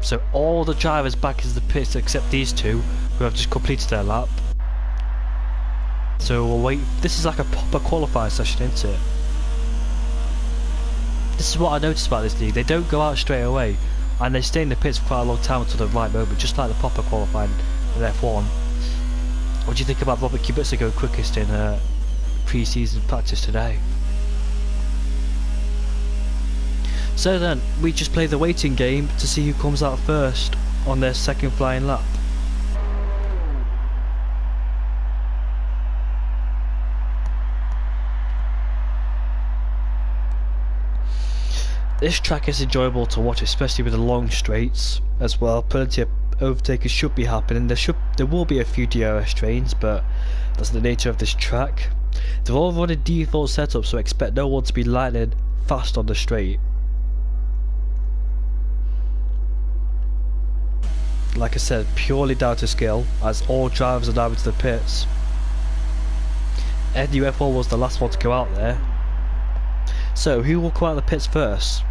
So all the drivers back into the pits except these two who have just completed their lap. So we'll wait. This is like a proper qualifying session, isn't it? This is what I noticed about this league. They don't go out straight away and they stay in the pits for quite a long time until the right moment, just like the proper qualifying in F1. What do you think about Robert Kubica going quickest in pre-season practice today? So then, we just play the waiting game to see who comes out first on their second flying lap. This track is enjoyable to watch, especially with the long straights as well. Plenty of overtakers should be happening. There will be a few DRS trains, but that's the nature of this track. They're all running default setup, so expect no one to be lightning fast on the straight. Like I said, purely down to skill, as all drivers are now into the pits. NUF1 was the last one to go out there. So, who will come out of the pits first?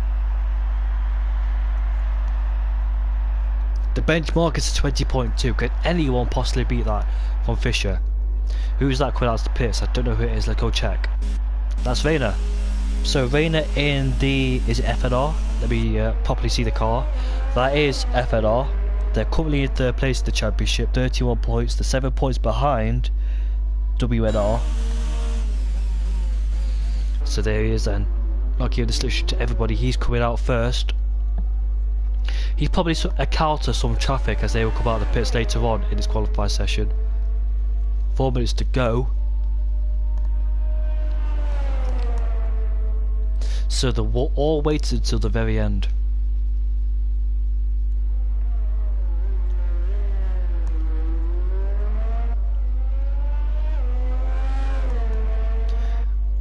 The benchmark is 20.2. Can anyone possibly beat that from Fisher? Who's that coming out of the pits? I don't know who it is. Let's go check. That's Rayner. So Rayner in the... is it FNR? Let me properly see the car. That is FNR. They're currently in third place in the championship, 31 points. They're 7 points behind WNR. So there he is then. I'll give this solution to everybody. He's coming out first. He's probably encountered some traffic as they will come out of the pits later on in this qualifying session. 4 minutes to go. So they're all waited until the very end.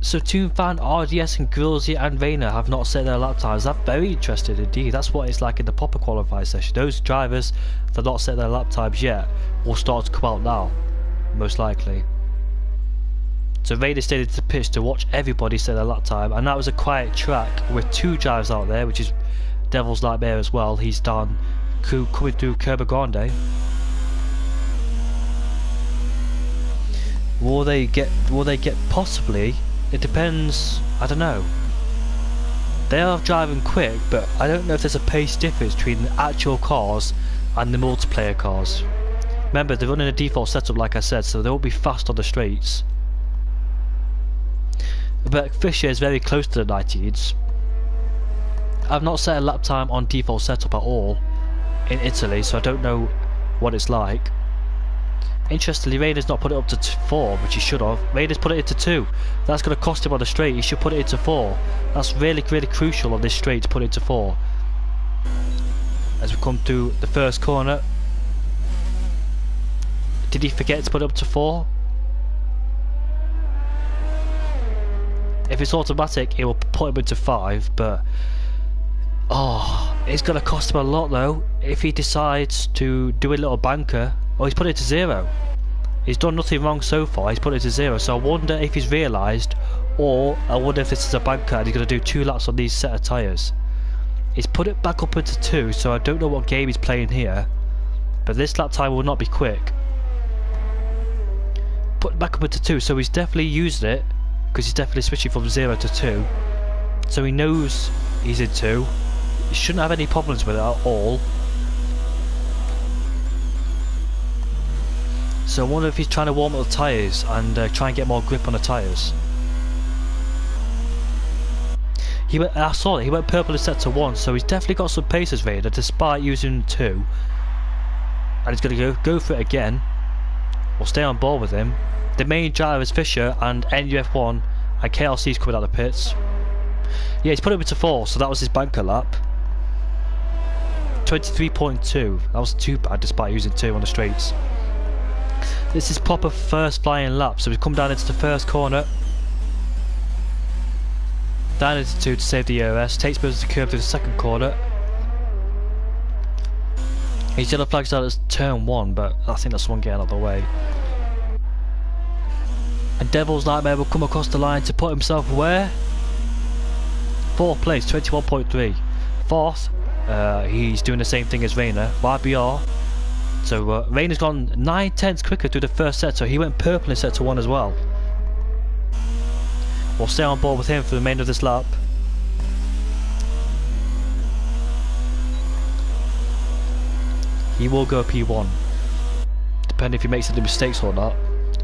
So Toonfan, RDS and Grillsy and Rayner have not set their lap times. I'm very interested indeed. That's what it's like in the proper qualifying session. Those drivers that have not set their lap times yet will start to come out now, most likely. So Rayner stayed into the pitch to watch everybody set their lap time, and that was a quiet track with two drivers out there, which is Devil's Nightmare as well. He's done coming through Curva Grande. Will they get possibly? It depends, I don't know. They are driving quick, but I don't know if there's a pace difference between the actual cars and the multiplayer cars. Remember, they're running a default setup like I said, so they won't be fast on the straights. But Fisher is very close to the 19s. I've not set a lap time on default setup at all in Italy, so I don't know what it's like. Interestingly, Rayner's not put it up to 4, which he should have. Rayner's put it into 2. That's going to cost him on the straight. He should put it into 4. That's really crucial on this straight to put it into 4. As we come to the first corner. Did he forget to put it up to 4? If it's automatic, it will put him into 5, but... oh, it's going to cost him a lot though. If he decides to do a little banker... oh, he's put it to 0. He's done nothing wrong so far. He's put it to 0. So I wonder if he's realised, or I wonder if this is a banker and he's going to do 2 laps on these set of tyres. He's put it back up into 2, so I don't know what game he's playing here. But this lap time will not be quick. Put it back up into 2, so he's definitely used it, because he's definitely switching from 0 to 2. So he knows he's in 2. He shouldn't have any problems with it at all. So I wonder if he's trying to warm up the tyres and try and get more grip on the tyres. I saw it, he went purple in sector 1, so he's definitely got some pace as Rayner despite using 2. And he's going to go for it again. We'll stay on board with him. The main driver is Fisher and NUF1 and KLC's coming out of the pits. Yeah, he's put it into 4, so that was his banker lap. 23.2. That was too bad despite using 2 on the straights. This is proper first flying lap, so we've come down into the first corner. Down into 2 to save the ERS. Takes us to curve through the second corner. His yellow flag's out as turn 1, but I think that's one getting out of the way. And Devil's Nightmare will come across the line to put himself where? 4th place, 21.3. 4th, he's doing the same thing as Rayner, YBR. So Rayner's gone 9/10 quicker through the first set, so he went purple in sector 1 as well. We'll stay on board with him for the remainder of this lap. He will go P1. Depending if he makes any mistakes or not,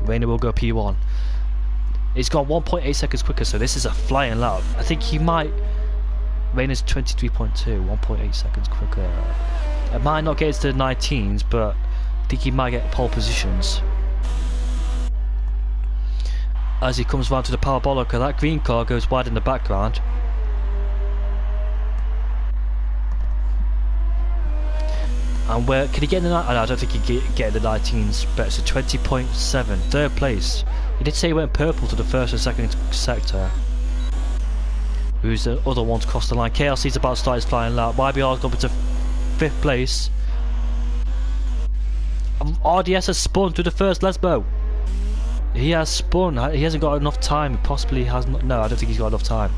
Rayner will go P1. He's gone 1.8 seconds quicker, so this is a flying lap. I think he might... Rayner's 23.2, 1.8 seconds quicker. It might not get into the 19s, but I think he might get pole positions. As he comes round to the parabolica, that green car goes wide in the background. And where can he get in the? I don't think he can get in the 19s, but it's a 20.7, 3rd place. He did say he went purple to the first and second sector. Who's the other ones cross the line? KLC's about to start his flying lap. YBR's gone to 5th place. RDS has spun through the first Lesbo. He has spun. He hasn't got enough time. He possibly has not. No, I don't think he's got enough time.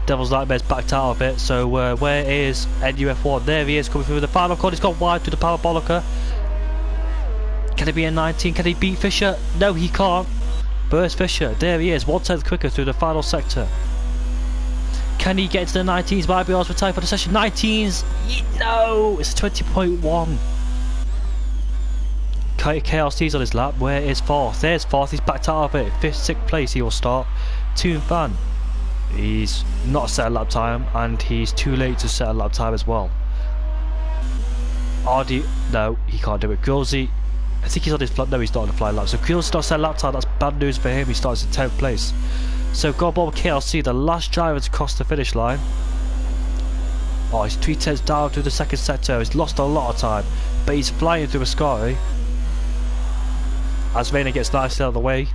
Devil's Nightmare's backed out of it, so where is NUF1? There he is, coming through the final corner. He's gone wide through the parabolica. Can he be a 19? Can he beat Fisher? No, he can't. Burst Fisher. There he is, 1/10 quicker through the final sector. Can he get to the 19s? YBR's retired for the session. 19s? No! It's 20.1. KLC's on his lap. Where is 4th? There's 4th. He's backed out of it. 5th, 6th place he will start. Toon Fan. He's not set a lap time, and he's too late to set a lap time as well. RD, no, he can't do it. Grillsy, I think he's on his fly. No, he's not on the fly lap. So Grillsy's not set a lap time. That's bad news for him. He starts in 10th place. So Godbob KLC, the last driver to cross the finish line. Oh, he's 3/10 down through the second sector. He's lost a lot of time, but he's flying through Ascari. As Rayner gets nicely out of the way.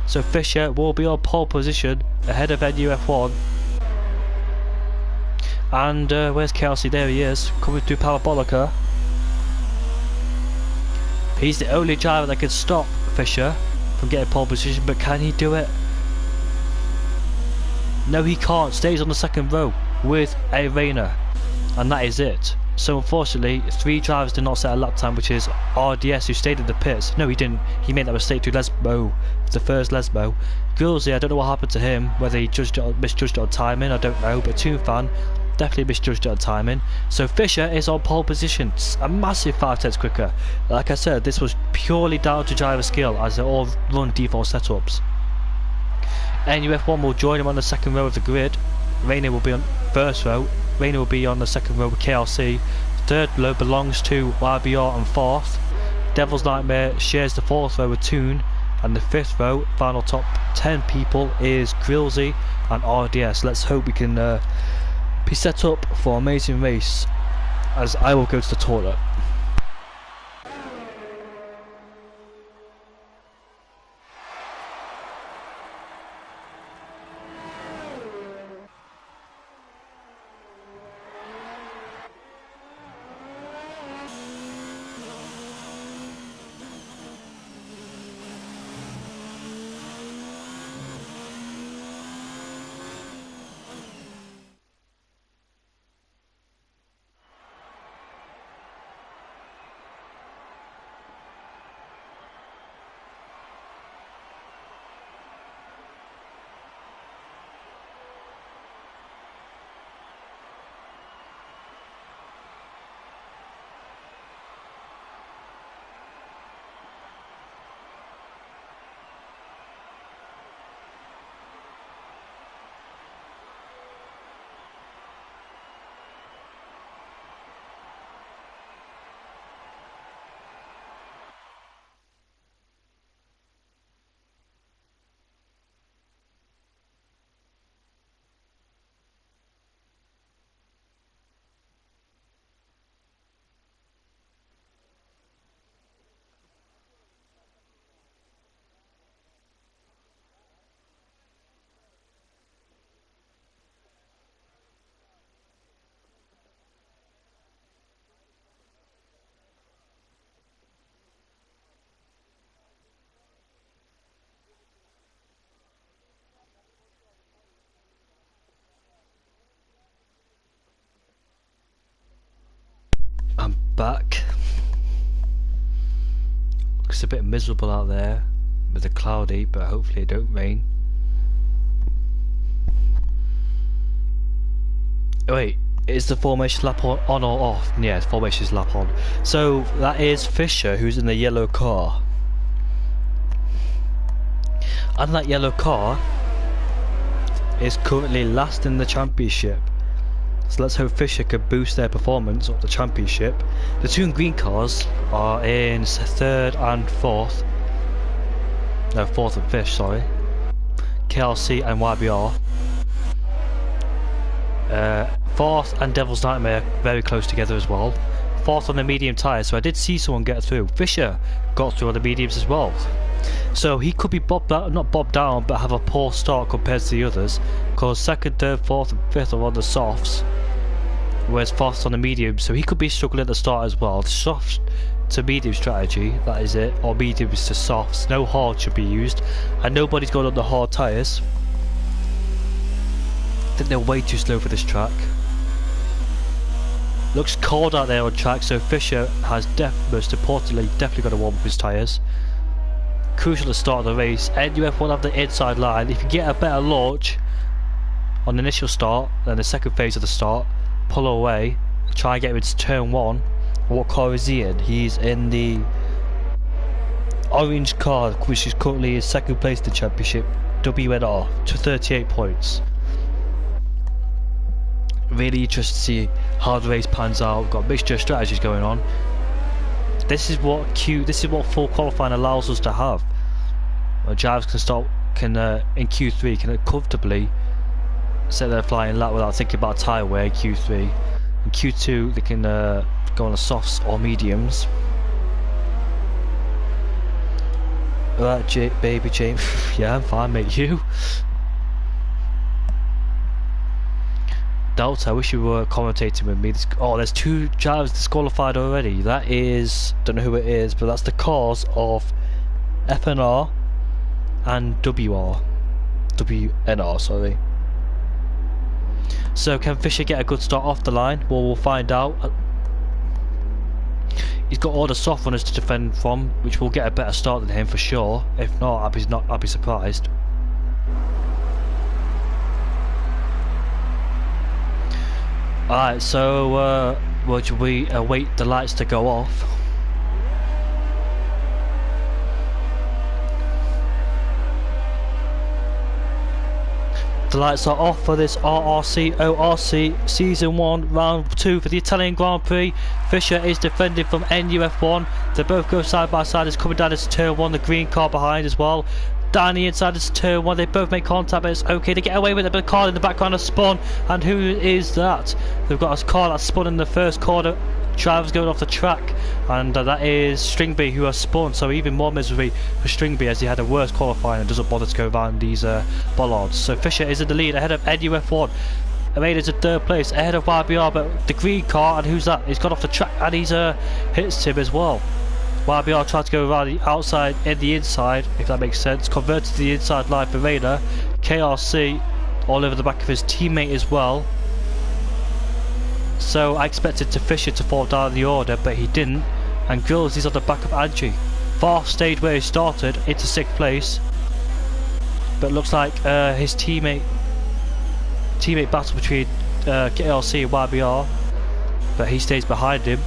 So Fisher will be on pole position ahead of NUF1. And where's KLC? There he is, coming through Parabolica. He's the only driver that can stop Fisher from getting pole position, but can he do it? No, he can't. Stays on the second row with a Rayner, and that is it. So unfortunately, 3 drivers did not set a lap time, which is RDS, who stayed in the pits. No, he didn't. He made that mistake through Lesbo, the first Lesbo. Grillsy, I don't know what happened to him, whether he misjudged it on timing, I don't know, but Toon Fan definitely misjudged it on timing. So Fisher is on pole position, a massive 5/10 quicker. Like I said, this was purely down to driver skill, as they all run default setups. NUF1 will join him on the second row of the grid. Rayner will be on first row. Rayner will be on the second row with KLC. Third row belongs to YBR and 4th. Devil's Nightmare shares the 4th row with Toon. And the 5th row, final top 10 people, is Grillsy and RDS. Let's hope we can be set up for an amazing race, as I will go to the toilet. back. Looks a bit miserable out there with the cloudy, but hopefully it don't rain. Wait, is the formation lap on or off? Yeah, formation is lap on. So that is Fisher, who's in the yellow car. And that yellow car is currently last in the championship. So let's hope Fisher can boost their performance of the championship. The two green cars are in 3rd and 4th. No, 4th and 5th, sorry. KLC and YBR. 4th and Devil's Nightmare very close together as well. 4th on the medium tyres, so I did see someone get through. Fisher got through on the mediums as well. So he could be not bobbed down, but have a poor start compared to the others. Because 2nd, 3rd, 4th and 5th are on the softs, whereas 4th on the medium, so he could be struggling at the start as well. The soft to medium strategy, that is it, or mediums to softs. No hard should be used, and nobody's going on the hard tyres. I think they're way too slow for this track. Looks cold out there on track, so Fisher has most importantly definitely got to warm up his tyres. Crucial to start the race. NUF will have the inside line. If you get a better launch on the initial start than the second phase of the start, pull away, try and get him into turn 1. What car is he in? He's in the orange car, which is currently in 2nd place in the championship, WNR, to 38 points. Really interested to see how the race pans out. We've got a mixture of strategies going on. This is what full qualifying allows us to have. Drivers can in Q3 can comfortably set their flying lap without thinking about tyre wear in Q3. In Q2 they can go on the softs or mediums. Alright, baby James. Yeah, I'm fine, mate. You? Delta, I wish you were commentating with me. Oh, there's 2 drivers disqualified already. That is, don't know who it is, but that's the cars of FNR and WNR, sorry. So can Fisher get a good start off the line? Well, we'll find out. He's got all the soft runners to defend from, which will get a better start than him for sure. If not, I'd be surprised. Alright, so should we await the lights to go off? The lights are off for this RRC ORC Season 1 Round 2 for the Italian Grand Prix. Fisher is defending from NUF1. They both go side by side. It's coming down into turn 1, the green car behind as well. Down the inside is turn 1, they both make contact, but it's okay to get away with it. But the car in the background has spun, and who is that? They've got a car that's spun in the first corner. Drivers going off the track, and that is Stringby who has spun, so even more misery for Stringby as he had a worse qualifying and doesn't bother to go around these bollards. So Fisher is in the lead ahead of NUF1. Made it to 3rd place ahead of YBR, but the green car, and who's that? He's got off the track and he's hits him as well. YBR tried to go around the outside in the inside, if that makes sense. Converted to the inside line for Rayner. KRC all over the back of his teammate as well. So I expected Fisher to fall down the order, but he didn't. And Grills is on the back of Angie. 4th stayed where he started into 6th place. But looks like his teammate battle between KLC and YBR, but he stays behind him.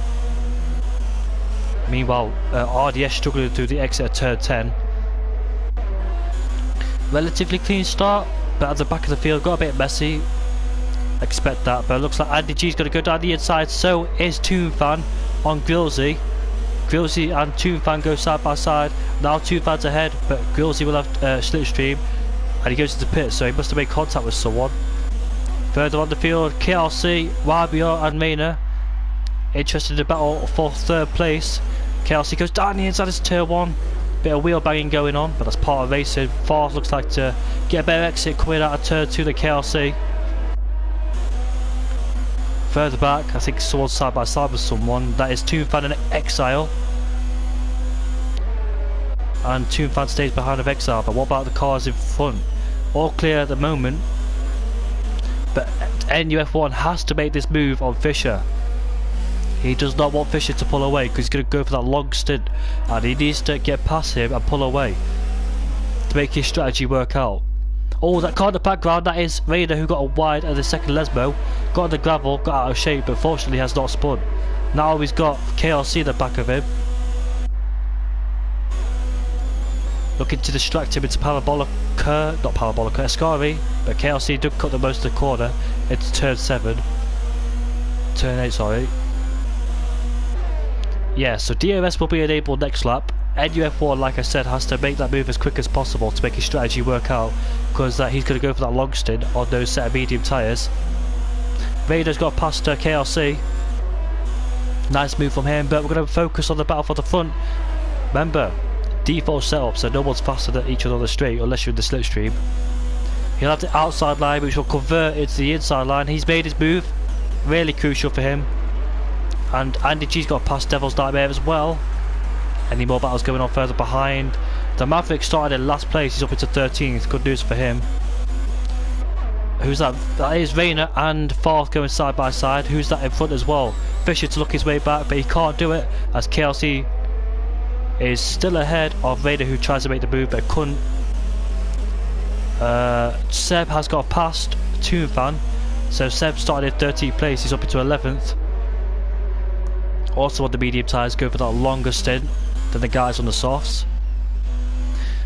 Meanwhile, RDS struggling through the exit of turn 10. Relatively clean start, but at the back of the field got a bit messy. Expect that, but it looks like Andy G's going to go down the inside. So is Toonfan on Grillsy. Grillsy and Toonfan go side by side. Now Toonfan's ahead, but Grillsy will have slipstream, and he goes into the pit, so he must have made contact with someone. Further on the field, KLC, YBR and Maynard interested in the battle for 3rd place. KLC goes down the inside of turn 1. Bit of wheel banging going on, but that's part of racing. 4th looks like to get a better exit coming out of turn 2, the KLC. Further back, I think someone's side by side with someone. That is Toonfan and Exile. And Toonfan stays behind of Exile, but what about the cars in front? All clear at the moment. But NUF1 has to make this move on Fisher. He does not want Fisher to pull away because he's going to go for that long stint, and he needs to get past him and pull away to make his strategy work out. Oh, that car in the background, that is Raider, who got a wide at the second Lesmo, got on the gravel, got out of shape, but fortunately has not spun. Now he's got KRC in the back of him, looking to distract him into Escari, but KRC did cut the most of the corner into turn 8, sorry. Yeah, so DRS will be enabled next lap. NUF1, like I said, has to make that move as quick as possible to make his strategy work out, because he's going to go for that long stint on those set of medium tyres. Raider's got past KRC. Nice move from him, but we're going to focus on the battle for the front. Remember, default setup, so no one's faster than each other on the straight unless you're in the slipstream. He'll have the outside line, which will convert into the inside line. He's made his move, really crucial for him. And Andy G's got past Devil's Nightmare as well. Any more battles going on further behind? The Maverick started in last place, he's up into 13th, good news for him. Who's that? That is Rayner and Farth going side by side. Who's that in front as well? Fisher to look his way back, but he can't do it as KLC is still ahead of Raider, who tries to make the move but couldn't. Seb has got past Toonfan, so Seb started in 13th place, he's up into 11th. Also on the medium tyres, go for that longer stint than the guys on the softs.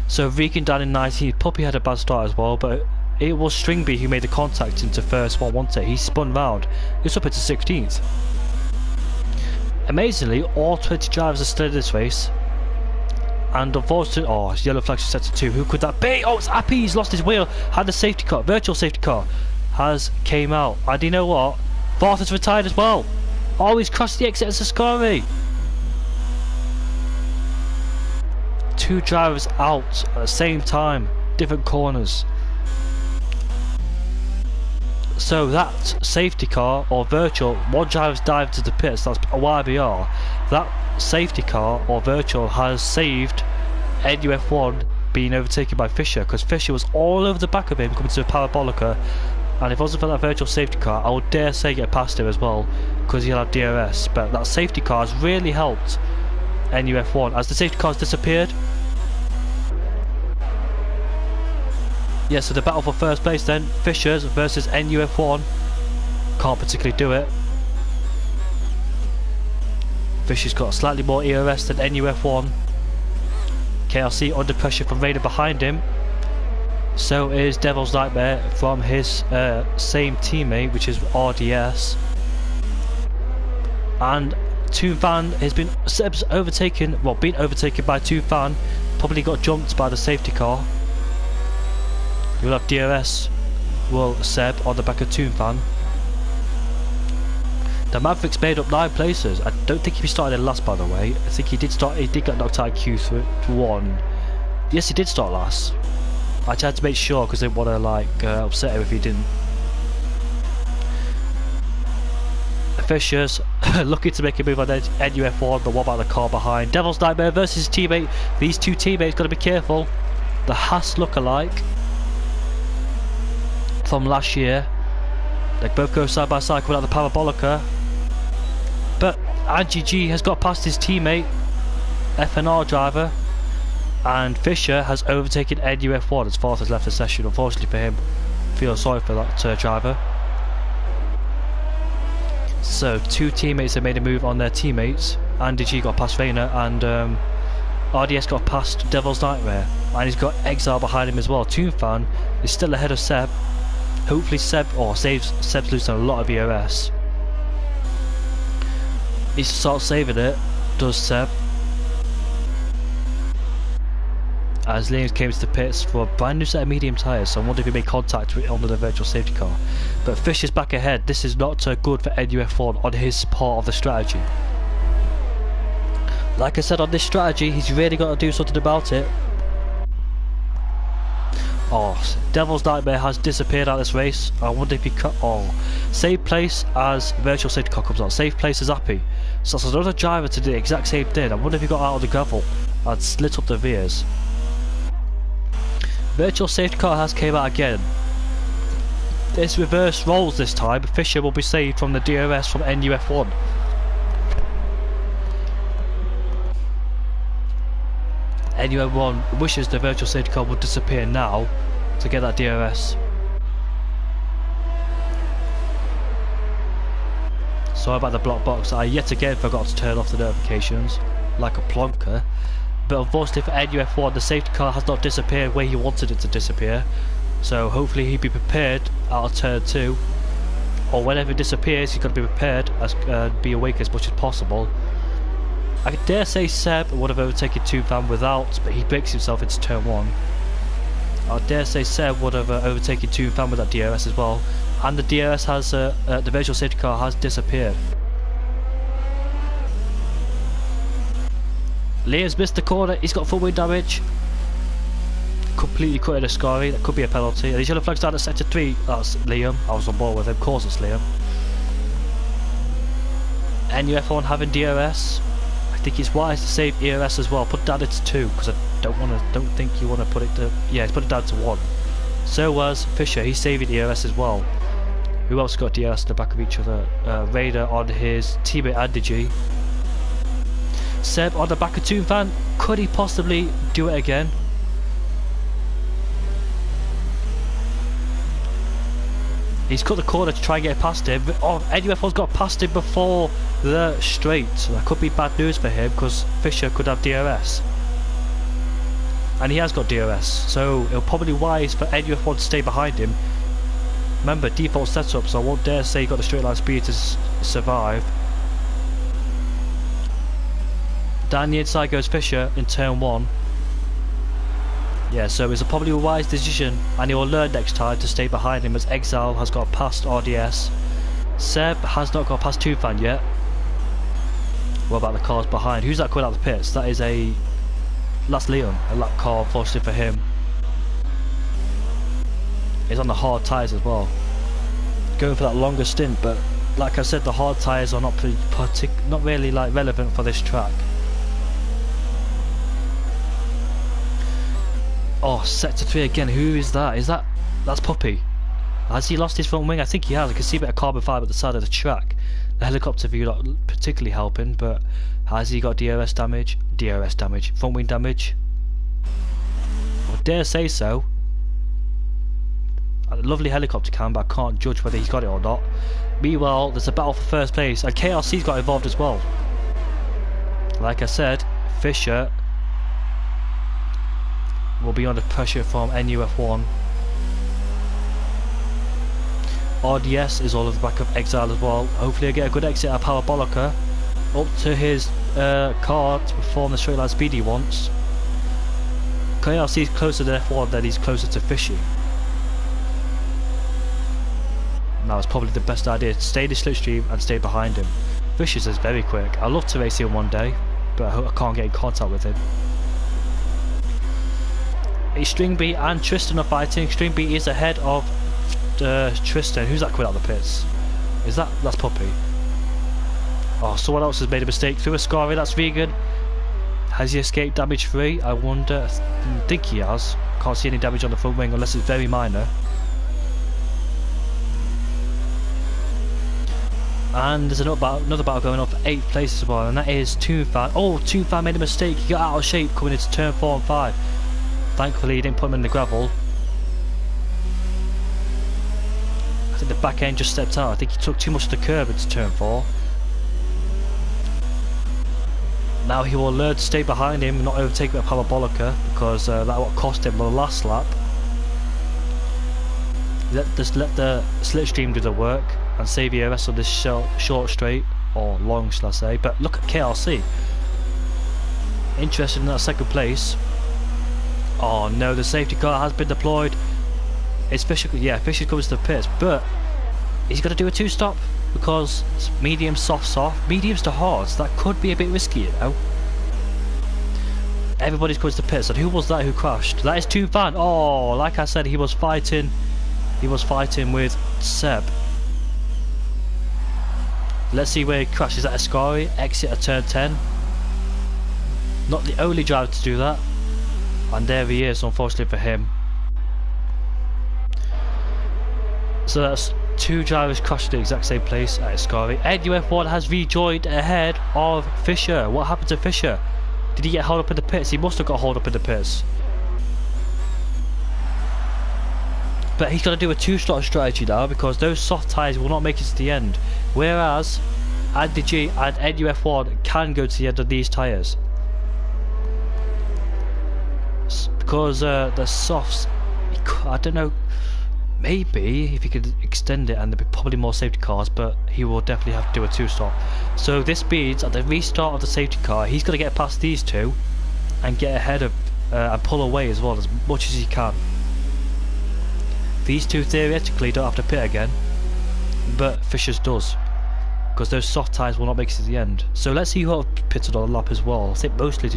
So Regan down in 19th, Puppy had a bad start as well, but it was Stringby who made the contact into first 1-1. He spun round, he's up into 16th. Amazingly, all 20 drivers are still in this race. And unfortunately, oh, yellow flags are set to 2. Who could that be? Oh, it's Appy, he's lost his wheel. Had the safety car, virtual safety car, has came out. And you know what? Barth has retired as well. Oh, he's crossed the exit as Ascari. 2 drivers out at the same time, different corners. So that safety car or virtual, one driver's dived to the pits, that's a YBR. That safety car or virtual has saved NUF1 being overtaken by Fisher, because Fisher was all over the back of him coming to a Parabolica, and if it wasn't for that virtual safety car, I would dare say get past him as well, because he'll have DRS. But that safety car has really helped NUF1 as the safety car has disappeared. Yeah, so the battle for first place then, Fishers versus NUF1. Can't particularly do it. Fisher's got slightly more ERS than NUF1. KLC under pressure from Raider behind him. So is Devil's Nightmare from his same teammate, which is RDS. And Toonfan has been Seb's overtaken, well, been overtaken by Toonfan. Probably got jumped by the safety car. You'll have DRS, well, Seb on the back of Toonfan. The Mavericks made up 9 places. I don't think he started in last, by the way. I think he did get knocked out in Q1. Yes, he did start last. I tried to make sure because I didn't want to like upset him if he didn't. Fishers looking to make a move on NUF1, but what about the car behind? Devil's Nightmare versus his teammate. These 2 teammates got to be careful. The Haas look-alike from last year. They both go side by side coming out the Parabolica. But Angie G has got past his teammate, FNR driver, and Fisher has overtaken NUF1 as Farth has left the session. Unfortunately for him, feel sorry for that driver. So 2 teammates have made a move on their teammates. Andy G got past Rayner, and RDS got past Devil's Nightmare, and he's got Exile behind him as well. Toonfan is still ahead of Seb. Hopefully Seb's losing a lot of ERS. Needs to start saving it, does Seb. As Liam came to the pits for a brand new set of medium tyres, so I wonder if he made contact with under the virtual safety car. But Fish is back ahead. This is not good for NUF1 on his part of the strategy. Like I said, on this strategy, he's really got to do something about it. Oh, Devil's Nightmare has disappeared out of this race. I wonder if he cut. Oh, save place as virtual safety car comes out. Save place as Appy. So there's another driver to do the exact same thing. I wonder if he got out of the gravel and slit up the rears. Virtual safety car has came out again. It's reverse roles this time. Fisher will be saved from the DRS from NUF1. NUF1 wishes the virtual safety car would disappear now to get that DRS. Sorry about the block box, I yet again forgot to turn off the notifications, like a plonker. But unfortunately for NUF1, the safety car has not disappeared where he wanted it to disappear. So hopefully he'll be prepared out of turn 2. Or whenever it disappears, he's got to be prepared, be awake as much as possible. I dare say Seb would have overtaken Toonfan without, but he breaks himself into turn 1. I dare say Seb would have overtaken Toonfan with that DRS as well. And the DRS has, the virtual safety car has disappeared. Liam's missed the corner, he's got full wing damage. Completely cut in a Scary, that could be a penalty. And these yellow flags down at sector 3, that's Liam. I was on board with him, of course it's Liam. NUF1 having DRS. I think it's wise to save ERS as well. Put it down to 2 because I don't think you want to put it to. Yeah, he's put it down to 1. So was Fisher. He's saving ERS as well. Who else got DRS in the back of each other? Raider on his teammate Andy. Seb on the back of Toonfan. Could he possibly do it again? He's cut the corner to try and get past him. Oh, NUF1's got past him before the straight. So that could be bad news for him because Fisher could have DRS. And he has got DRS. So it'll probably be wise for NUF1 to stay behind him. Remember, default setup, so I won't dare say he got the straight line speed to survive. Down the inside goes Fisher in turn 1. Yeah, so it's probably a wise decision, and he will learn next time to stay behind him as Exile has got past RDS. Seb has not got past Toonfan yet. What about the cars behind? Who's that coming out of the pits? That's Liam, a lap car unfortunately for him. He's on the hard tyres as well. Going for that longer stint, but like I said, the hard tyres are not really like relevant for this track. Oh, sector 3 again. Who is that? That's Puppy. Has he lost his front wing? I think he has. I can see a bit of carbon fibre at the side of the track. The helicopter view not particularly helping, but has he got DRS damage? DRS damage. Front wing damage? I dare say so. A lovely helicopter cam, but I can't judge whether he's got it or not. Meanwhile, there's a battle for first place, and KRC's got involved as well. Like I said, Fisher will be under pressure from NUF1. RDS is all over the back of Exile as well. Hopefully he'll get a good exit at Parabolica up to his car to perform the straight line speed he wants. KRC is closer to F1 than he's closer to Fishy. Now it's probably the best idea to stay in the slipstream and stay behind him. Fisher's is very quick. I'd love to race him one day, but I can't get in contact with him. Stringby and Tristan are fighting. Stringby is ahead of Tristan. Who's that coming out of the pits? That's Puppy. Oh, someone else has made a mistake through a Scary. That's Vegan. Has he escaped damage free? I wonder. I think he has. Can't see any damage on the front wing unless it's very minor. And there's another battle going on for 8th place as well, and that is Toonfan. Oh, Toonfan made a mistake. He got out of shape coming into turn 4 and 5. Thankfully he didn't put him in the gravel. I think the back end just stepped out. I think he took too much of the curb into turn 4. Now he will learn to stay behind him and not overtake the Parabolica, because that will cost him the last lap. Just let the slipstream do the work and save the rest of this short straight, or long shall I say. But look at KRC. Interested in that second place. Oh no, the safety car has been deployed. It's Fisher. Yeah, Fisher comes to the pits, but he's got to do a 2-stop because it's medium, soft, mediums to hards. That could be a bit risky, you know. Everybody's coming to the pits, and who was that who crashed? That is Toonfan. Oh, like I said, he was fighting. He was fighting with Seb. Let's see where he crashed. Is that a Scary? Exit at turn 10. Not the only driver to do that. And there he is, unfortunately for him. So that's 2 drivers crashed at the exact same place at Scary. NUF1 has rejoined ahead of Fisher. What happened to Fisher? Did he get held up in the pits? He must have got held up in the pits. But he's got to do a two-stop strategy now because those soft tyres will not make it to the end. Whereas Andy G and NUF1 can go to the end of these tyres. Because the softs, I don't know, maybe if he could extend it and there'd be probably more safety cars, but he will definitely have to do a two-stop. So this means at the restart of the safety car, he's got to get past these two and get ahead of and pull away as well as much as he can. These two theoretically don't have to pit again, but Fisher's does, because those soft tyres will not make it to the end. So let's see who pitted on the lap as well. I think mostly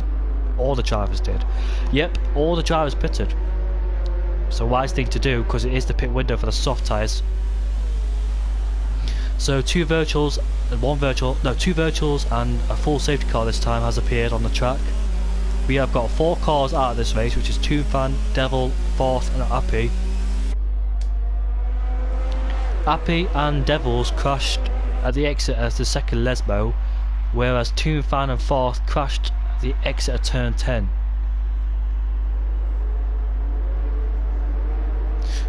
all the drivers did. Yep, all the drivers pitted. So wise thing to do, because it is the pit window for the soft tyres. So two virtuals and a full safety car this time has appeared on the track. We have got 4 cars out of this race, which is Toonfan, Devil, Forth and Appy. Appy and Devils crashed at the exit as the second Lesmo, whereas Toonfan and Forth crashed at the exit of turn 10.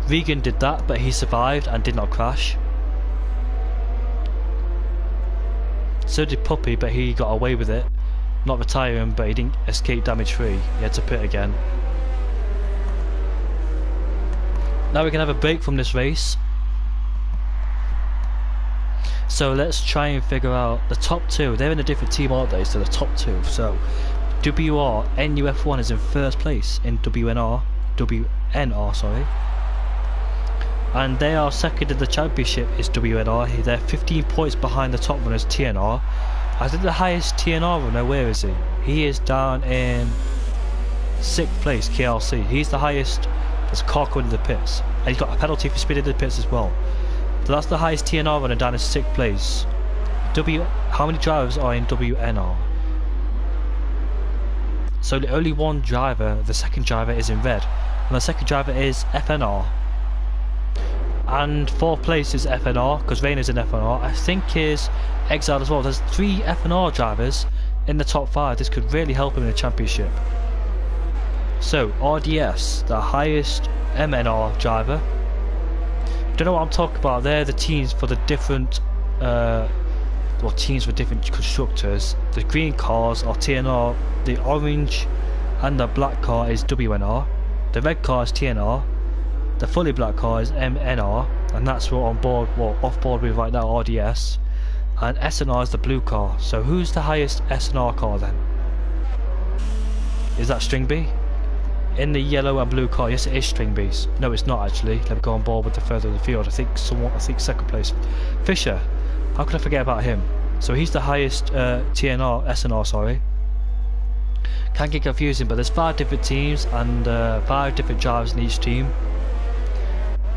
Regan did that, but he survived and did not crash. So did Puppy, but he got away with it, not retiring, but he didn't escape damage free. He had to pit again. Now we can have a break from this race. So let's try and figure out the top 2. They're in a different team, aren't they? So the top 2. So NUF1 is in first place in WNR, sorry. And they are second in the championship is WNR. They're 15 points behind the top runners TNR. I think the highest TNR runner, where is he? He is down in 6th place, KLC. He's the highest. There's a car coming in the pits. And he's got a penalty for speeding in the pits as well. So that's the highest TNR runner down in 6th place. How many drivers are in WNR? So the only one driver, the second driver is in red. And the second driver is FNR. And 4th place is FNR, because Rayner's in FNR. I think is Exile as well. There's 3 FNR drivers in the top 5. This could really help him in the championship. So RDS, the highest MNR driver. Don't know what I'm talking about. They're the teams for the different teams for different constructors. The green cars are TNR, the orange and the black car is WNR, the red car is TNR, the fully black car is MNR, and that's what off board with right now, RDS, and SNR is the blue car. So who's the highest SNR car then? Is that String B? In the yellow and blue car, yes it is String B's. No it's not actually, let me go on board with the further of the field. I think second place. Fisher, how could I forget about him? So he's the highest SNR, sorry. Can get confusing, but there's 5 different teams and 5 different drivers in each team.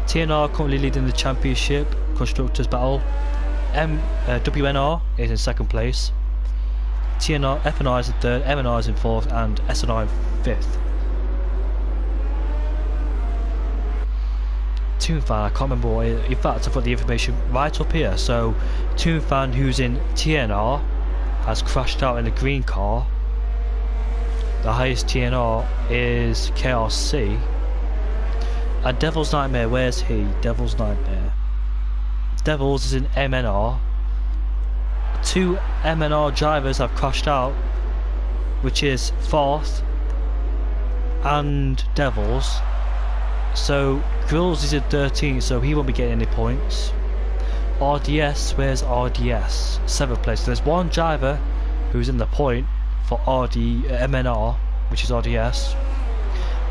TNR currently leading the championship constructors battle. WNR is in 2nd place. FNR is in 3rd, MNR is in 4th, and SNR in 5th. Toonfan, I can't remember what it is. In fact, I've got the information right up here. So Toonfan, who's in TNR, has crashed out in a green car. The highest TNR is KRC. And Devil's Nightmare, where's he? Devil's Nightmare. Devils is in MNR. 2 MNR drivers have crashed out, which is Forth and Devils. So Grills is in 13th, so he won't be getting any points. RDS, where's RDS? 7th place. So there's 1 driver who's in the point for MNR, which is RDS.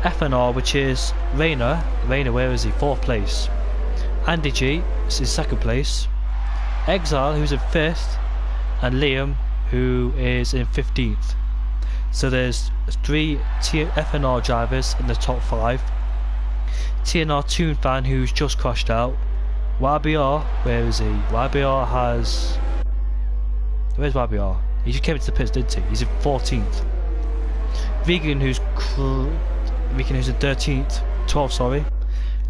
FNR, which is Rayner, where is he? 4th place. Andy G is in 2nd place. Exile, who's in 5th, and Liam, who is in 15th. So there's 3 FNR drivers in the top 5. TNR Toonfan, who's just crashed out. YBR, where is he? YBR has... Where's YBR? He just came into the pits, didn't he? He's in 14th. Vegan, who's in 12th, sorry.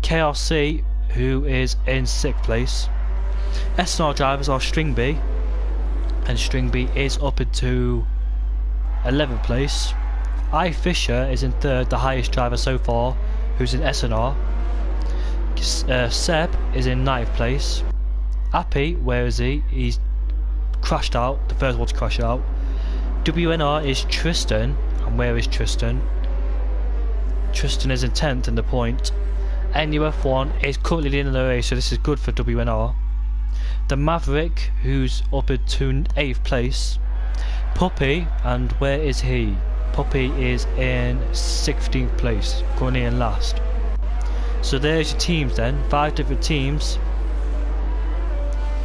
KRC, who is in 6th place. SNR drivers are String B, and String B is up into 11th place. Fisher is in 3rd, the highest driver so far, who's in SNR. Seb is in 9th place. Appy, where is he? He's crashed out, the first one to crash out. WNR is Tristan, and where is Tristan? Tristan is in 10th in the point. NUF1 is currently in the race, so this is good for WNR. The Maverick, who's up into 8th place. Puppy, and where is he? Puppy is in 16th place, currently in last. So there's your teams then, 5 different teams.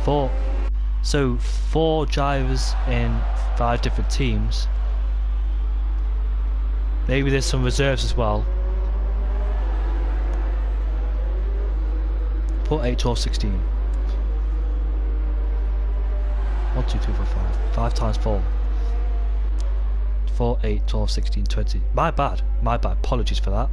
4. So 4 drivers in 5 different teams. Maybe there's some reserves as well. 4, 8, 12, 16. 1, 2, 3, 4, 5. 5 times 4. 4, 8, 12, 16, 20. My bad. Apologies for that.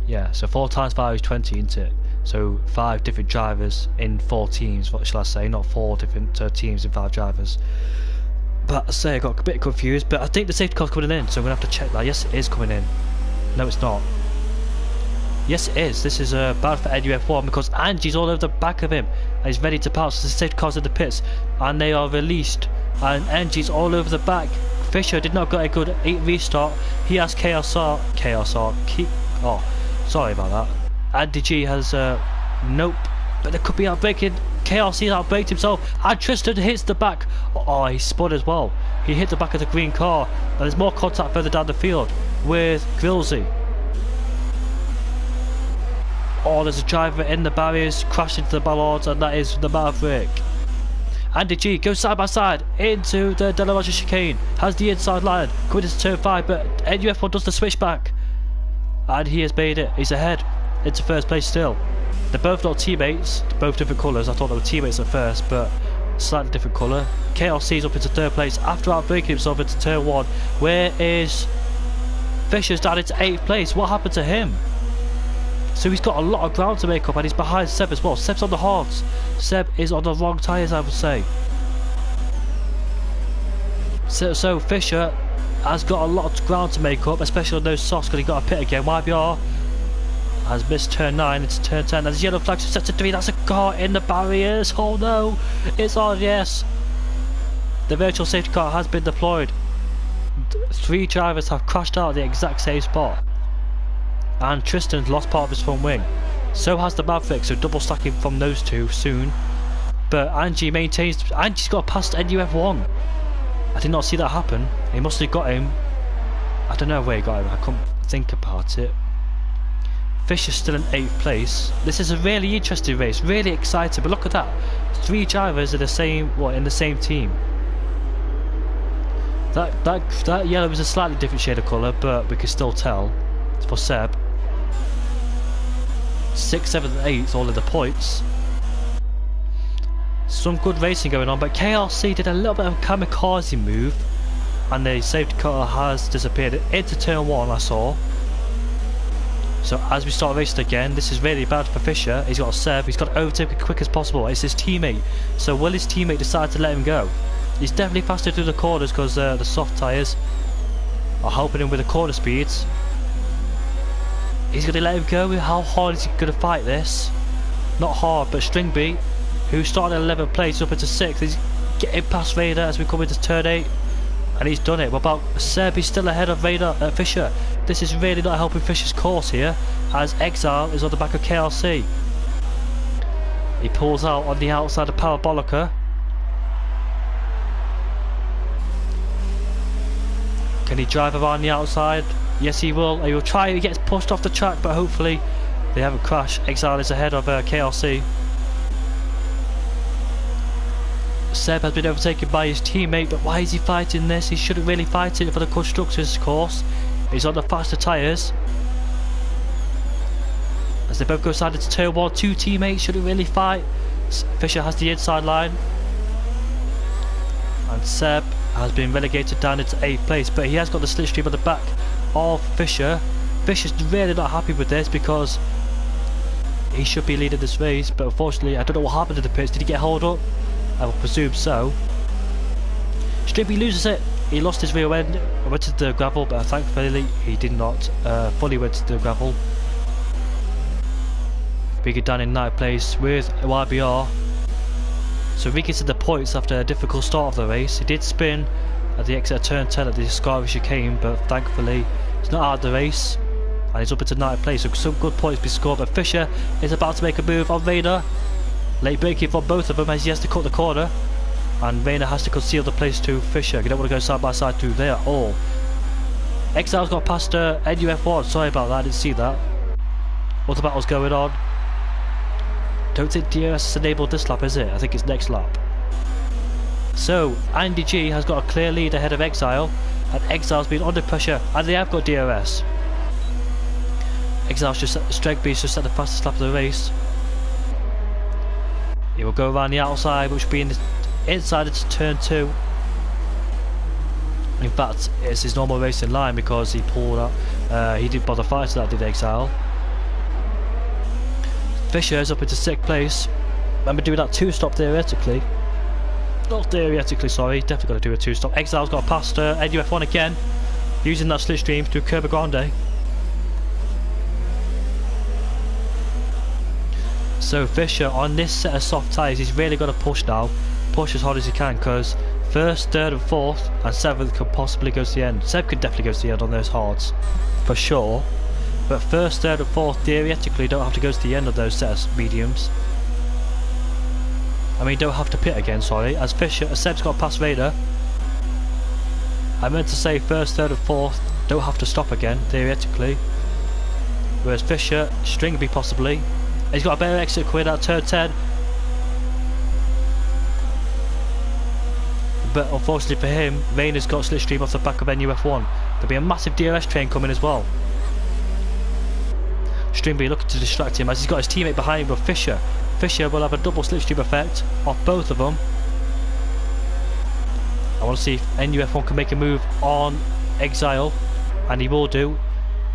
Yeah, so 4 times 5 is 20, isn't it? So 5 different drivers in 4 teams. What shall I say? Not 4 different teams in 5 drivers. But I say I got a bit confused. But I think the safety car's coming in, so I'm gonna have to check that. Yes, it is coming in. No, it's not. Yes, it is. This is bad for NUF1 because Angie's all over the back of him and he's ready to pounce. The safety car's in the pits and they are released. And Angie's all over the back. Fisher did not get a good 8 restart. He has KSR. Oh, sorry about that. Andy G has nope, but there could be outbraking. KRC outbraked himself, and Tristan hits the back. Oh, he spun as well. He hit the back of the green car. And there's more contact further down the field with Grillsy. Oh, there's a driver in the barriers, crashed into the ballards, and that is the Maverick. Andy G goes side by side into the De La Rocha chicane, has the inside line, coming into turn 5, but NUF1 does the switchback. And he has made it, he's ahead, into first place still. They're both not teammates, both different colours. I thought they were teammates at first, but slightly different colour. KLC's up into 3rd place after outbreaking himself into turn 1. Where is Fisher's down into 8th place? What happened to him? So he's got a lot of ground to make up and he's behind Seb as well. Seb's on the hards. Seb is on the wrong tyres, I would say. So Fisher has got a lot of ground to make up, especially on those softs because he got a pit again. YBR has missed turn 9 into turn 10. There's yellow flags for sector 3. That's a car in the barriers. Oh no, it's on, yes. The virtual safety car has been deployed. 3 drivers have crashed out at the exact same spot. And Tristan's lost part of his front wing. So has the Maverick, so double stacking from those 2 soon. But Angie maintains. Angie's got past NUF1. I did not see that happen. He must have got him. I don't know where he got him. I couldn't think about it. Fisher's still in 8th place. This is a really interesting race, really exciting. But look at that, 3 drivers are the same. What, in the same team? That yellow is a slightly different shade of colour, but we can still tell. It's for Seb. 6th, 7th and 8th all in the points. Some good racing going on, but KRC did a little bit of a kamikaze move and the safety car has disappeared into turn 1, I saw. So as we start racing again, this is really bad for Fisher. He's got a Seb, he's got to overtake as quick as possible. It's his teammate, so will his teammate decide to let him go? He's definitely faster through the corners because the soft tyres are helping him with the corner speeds. He's going to let him go. How hard is he going to fight this? Not hard, but Stringbeat, who started in 11th place up into 6th, he's getting past Raider as we come into turn 8, and he's done it. What about Seb? He's still ahead of Raider Fisher. This is really not helping Fisher's course here, as Exile is on the back of KLC. He pulls out on the outside of Parabolica. Can he drive around the outside? Yes, he will. He will try. He gets pushed off the track, but hopefully they haven't crashed. Exile is ahead of KLC. Seb has been overtaken by his teammate, but why is he fighting this? He shouldn't really fight it for the constructors course. He's on the faster tyres. As they both go side into turn 1, 2 teammates shouldn't really fight. Fisher has the inside line. And Seb has been relegated down into 8th place, but he has got the slipstream at the back of Fisher. Fisher's really not happy with this because he should be leading this race, but unfortunately I don't know what happened to the pits. Did he get held up? I will presume so. Stringby loses it. He lost his rear end, went to the gravel, but thankfully he did not fully went to the gravel. We get down in 9th place with YBR. So we get to the points after a difficult start of the race. He did spin at the exit of turn 10 at the Scottish chicane, but thankfully he's not out of the race. And he's up into 9th place, so some good points be scored. But Fisher is about to make a move on Rayner. Late braking for both of them as he has to cut the corner. And Rayner has to conceal the place to Fisher. You don't want to go side by side through there at all. Exile's got past NUF1. Sorry about that, I didn't see that. Other battle's going on. Don't think DRS has enabled this lap, is it? I think it's next lap. So, Andy G has got a clear lead ahead of Exile. And Exile's been under pressure. And they have got DRS. Exile's just Stregby's just at the fastest lap of the race. He will go around the outside, which will be inside into turn 2. In fact, it's his normal racing line because he pulled out. He didn't bother fighting that, did Exile. Fisher is up into 6th place. Remember doing that 2-stop theoretically. Not theoretically, sorry. Definitely got to do a 2-stop. Exile's got past NUF1 again, using that slipstream through Curva Grande. So Fisher on this set of soft tyres, he's really got to push now. Push as hard as he can, because 1st, 3rd and 4th and 7th could possibly go to the end. Seb could definitely go to the end on those hards, for sure. But 1st, 3rd and 4th theoretically don't have to go to the end of those set of mediums. I mean, don't have to pit again, sorry. As Seb's got past Rayner. I meant to say 1st, 3rd and 4th don't have to stop again, theoretically. Whereas Fisher, Stringby possibly. He's got a better exit quid at turn 10. But unfortunately for him, Rayner's got slipstream off the back of NUF1. There'll be a massive DRS train coming as well. Stringby looking to distract him as he's got his teammate behind him, but Fisher will have a double slipstream effect off both of them. I want to see if NUF1 can make a move on Exile, and he will do.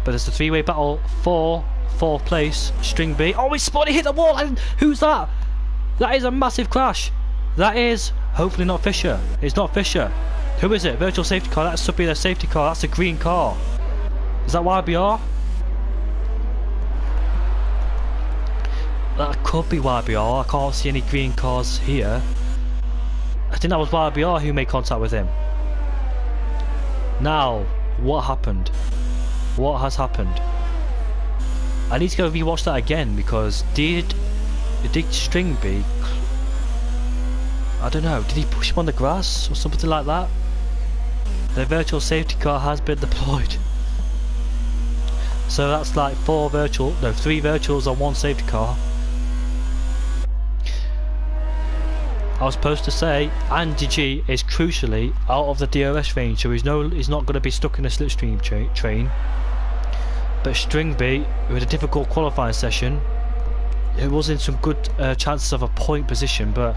But there's a 3-way battle for 4th place. Stringby. Oh, he spun! He hit the wall! And who's that? That is a massive crash. That is hopefully not Fisher. It's not Fisher. Who is it? Virtual safety car. That should be their safety car. That's a green car. Is that YBR? That could be YBR. I can't see any green cars here. I think that was YBR who made contact with him. Now, what happened? What has happened? I need to go rewatch that again, because did Stringby, I don't know, did he push him on the grass or something like that? The virtual safety car has been deployed. So that's like 3 virtuals on 1 safety car. I was supposed to say Andy G is crucially out of the DRS range, so he's not going to be stuck in a slipstream train. But Stringby, who had a difficult qualifying session, it was in some good chances of a point position, but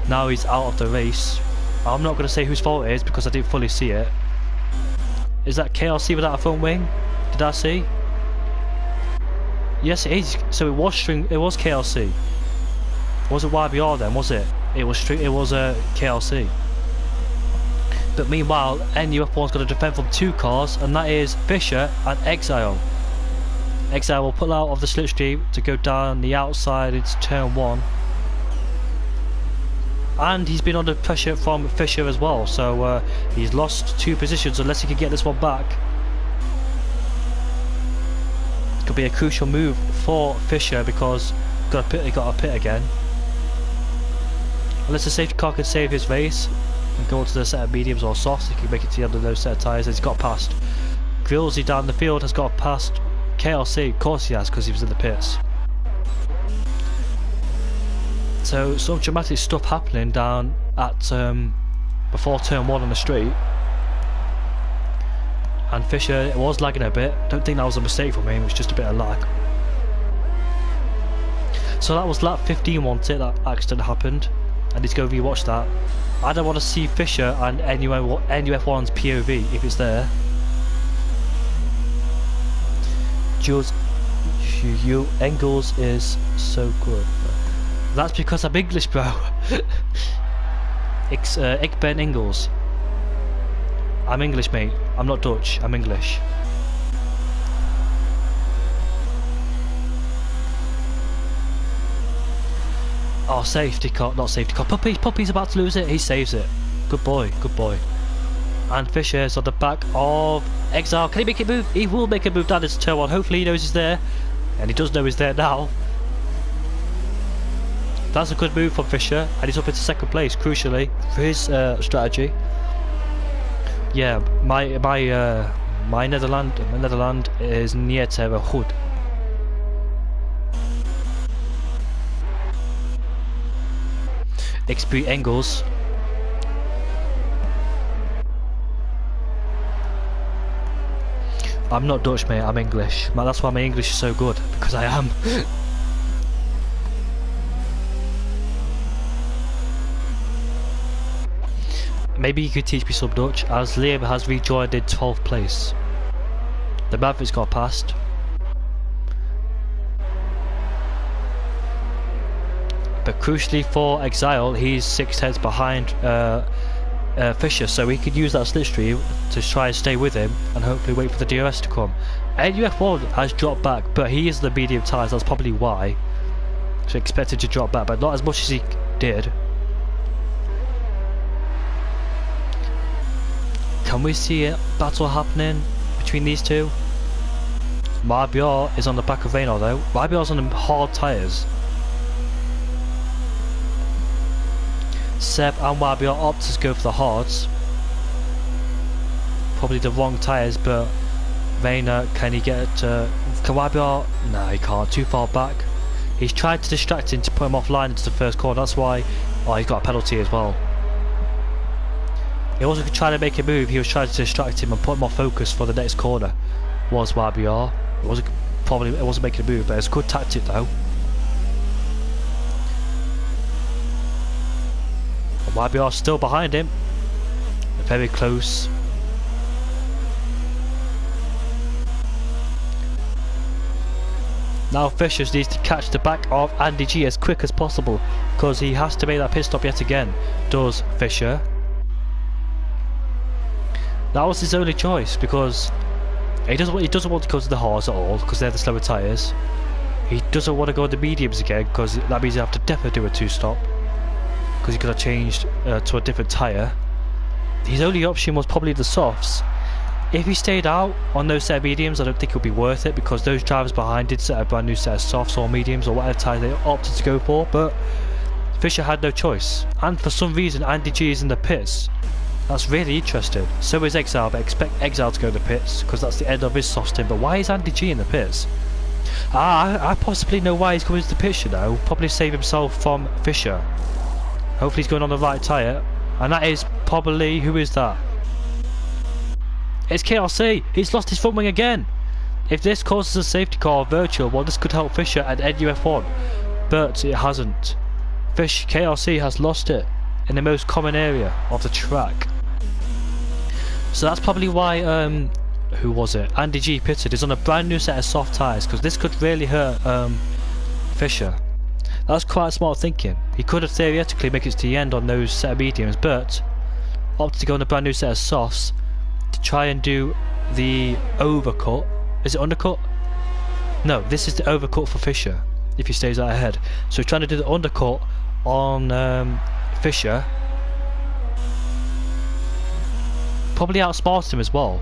now he's out of the race. I'm not going to say whose fault it is because I didn't fully see it. Is that KLC without a front wing? Did I see? Yes, it is. So it was KLC. Was it YBR then? Was it? It was KLC. But meanwhile, NUF1's got to defend from 2 cars, and that is Fisher and Exile. Exile will pull out of the slipstream to go down the outside into turn 1. And he's been under pressure from Fisher as well, so he's lost 2 positions unless he can get this one back. It could be a crucial move for Fisher because he got a pit again. Unless the safety car can save his race and go into the set of mediums or softs, he can make it to the end of those set of tyres. He's got past Grillsy down the field, has got past KLC, of course he has, because he was in the pits. So some dramatic stuff happening down at before turn 1 on the straight. And Fisher was lagging a bit. Don't think that was a mistake from him, it was just a bit of lag. So that was lap 15, wasn't it, that accident happened. I need to go rewatch that. I don't want to see Fisher and NUF1's POV if it's there. Jules, Engels is so good. That's because I'm English, bro. Ik ben Engels. I'm English, mate. I'm not Dutch. I'm English. Oh, safety car, not safety car. Puppy's about to lose it. He saves it. Good boy, good boy. And Fisher's on the back of Exile. Can he make it move? He will make it move down his turn one. Hopefully he knows he's there. And he does know he's there now. That's a good move from Fisher. And he's up into second place, crucially, for his strategy. Yeah, my Netherland is near to a hood. XP Engels. I'm not Dutch, mate, I'm English. That's why my English is so good, because I am. Maybe you could teach me some Dutch, as Liam has rejoined in 12th place. The Mavericks got past. But crucially for Exile, he's 6 heads behind Fisher, so he could use that slipstream to try and stay with him and hopefully wait for the DRS to come. NUF1 has dropped back, but he is the medium tyres, that's probably why. So expected to drop back, but not as much as he did. Can we see a battle happening between these two? Marbior is on the back of Reynor though. Marbior's on hard tyres. Seb and Marbior opt to go for the hards. Probably the wrong tyres, but Reynor, can he get it to... Can Marbior? No, he can't. Too far back. He's tried to distract him to put him offline into the first corner. That's why... Oh, he's got a penalty as well. He wasn't trying to make a move, he was trying to distract him and put him off focus for the next corner. Was YBR. It wasn't making a move, but it's a good tactic though. And YBR still behind him. Very close. Now Fishers needs to catch the back of Andy G as quick as possible, because he has to make that pit stop yet again. Does Fisher. That was his only choice, because he doesn't want to go to the hards at all, because they're the slower tyres. He doesn't want to go to the mediums again, because that means you have to definitely do a 2-stop, because he could have changed to a different tyre. His only option was probably the softs. If he stayed out on those set of mediums, I don't think it would be worth it, because those drivers behind did set a brand new set of softs or mediums or whatever tyre they opted to go for, but Fisher had no choice. And for some reason Andy G is in the pits. That's really interesting. So is Exile, but expect Exile to go to the pits, because that's the end of his soft stint. But why is Andy G in the pits? I possibly know why he's coming to the pits, you know. Probably save himself from Fisher. Hopefully he's going on the right tyre. And that is probably... Who is that? It's KRC. He's lost his front wing again. If this causes a safety car or virtual, well, this could help Fisher and NUF1. But it hasn't. KRC has lost it in the most common area of the track. So that's probably why, who was it? Andy G pitted is on a brand new set of soft tyres, because this could really hurt Fisher. That's quite smart thinking. He could have theoretically make it to the end on those set of mediums, but opted to go on a brand new set of softs to try and do the overcut. Is it undercut? No, this is the overcut for Fisher, if he stays out ahead. So he's trying to do the undercut on Fisher. Probably outsmarted him as well,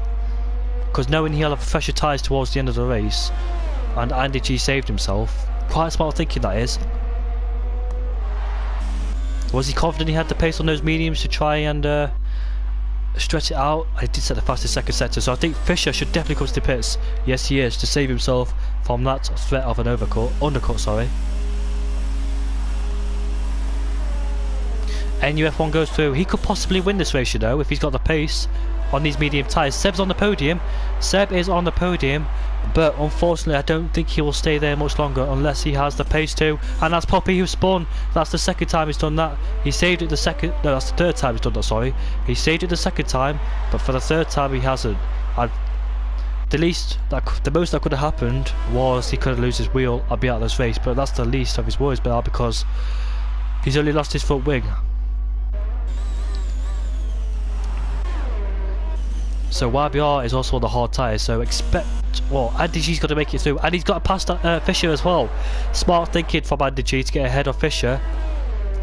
because knowing he'll have fresher tyres towards the end of the race, and Andy G saved himself. Quite smart thinking, that is. Was he confident he had the pace on those mediums to try and stretch it out? I did set the fastest second sector, so I think Fisher should definitely come to the pits. Yes, he is, to save himself from that threat of an undercut, sorry. NUF1 goes through. He could possibly win this race, you know, if he's got the pace on these medium tyres. Seb's on the podium. Seb is on the podium, but unfortunately I don't think he will stay there much longer unless he has the pace to. And that's Poppy who spun. That's the second time he's done that. He saved it the second... No, that's the third time he's done that, sorry. He saved it the second time, but for the third time he hasn't. And the most that could have happened was he could have lost his wheel and be out of this race, but that's the least of his worries now, because he's only lost his front wing. So YBR is also on the hard tyres, so expect... Well, Andy G's got to make it through, and he's got to pass Fisher as well. Smart thinking from Andy G to get ahead of Fisher.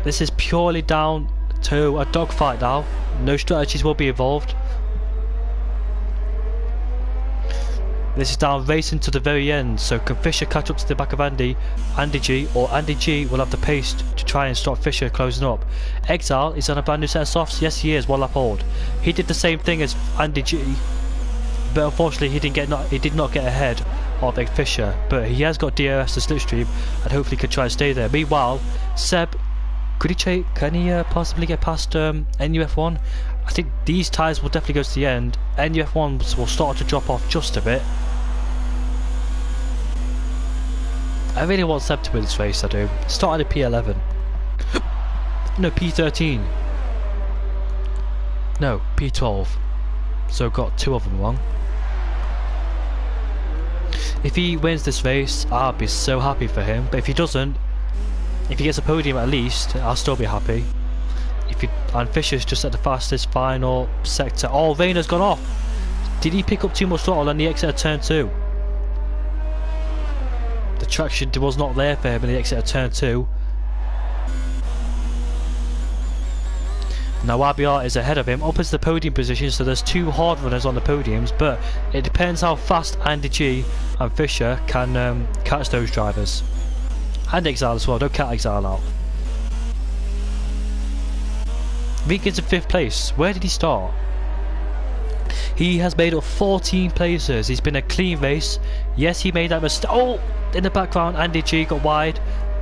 This is purely down to a dogfight now. No strategies will be involved. This is down racing to the very end, so can Fisher catch up to the back of Andy G, or Andy G will have the pace to try and stop Fisher closing up. Exile is on a brand new set of softs. Yes, he is, one lap old. He did the same thing as Andy G, but unfortunately he did not get ahead of Fisher. But he has got DRS to slipstream, and hopefully can try and stay there. Meanwhile, Seb, can he possibly get past NUF1? I think these tyres will definitely go to the end. NUF1s will start to drop off just a bit. I really want Seb to win this race, I do. Started at P11. No, P13. No, P12. So got 2 of them wrong. If he wins this race, I'll be so happy for him. But if he doesn't, if he gets a podium at least, I'll still be happy. And Fisher's just at the fastest final sector. Oh, Rayner's gone off. Did he pick up too much throttle on the exit of turn 2? The traction was not there for him in the exit of turn 2. Now RBR is ahead of him, up into the podium position, so there's 2 hard runners on the podiums, but it depends how fast Andy G and Fisher can catch those drivers. And Exile as well, don't cut Exile out. Regan's in 5th place. Where did he start? He has made up 14 places. He's been a clean race. Yes, he made that mistake. Oh, in the background, Andy G got wide.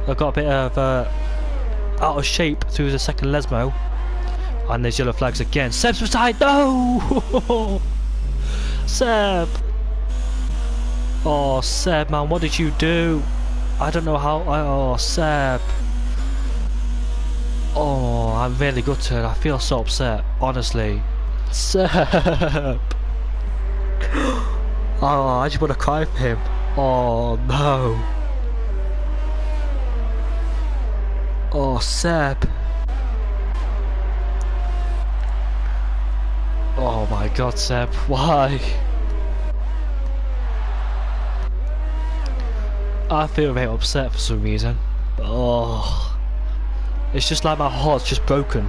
I got a bit of out of shape through the second Lesmo. And there's yellow flags again. Seb's beside. No! Seb. Oh, Seb, man, what did you do? I don't know how. Oh, Seb. Oh, I'm really gutted. I feel so upset, honestly. Seb. Oh, I just want to cry for him. Oh no. Oh, Seb. Oh my God, Seb, why? I feel very upset for some reason. Oh. It's just like my heart's just broken.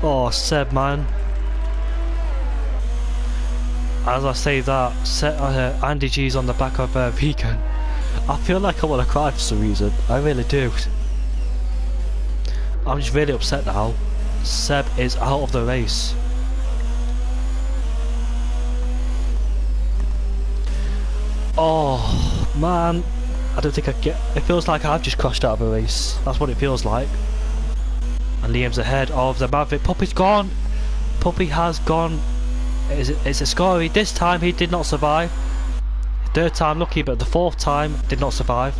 Oh, Seb, man. As I say that, Andy G's on the back of Vegan. I feel like I want to cry for some reason. I really do. I'm just really upset now. Seb is out of the race. Oh, man. I don't think I get... It feels like I've just crashed out of a race. That's what it feels like. And Liam's ahead of the Maverick. Puppy's gone. Puppy has gone. Is it Scary? This time he did not survive. 3rd time lucky, but the 4th time did not survive.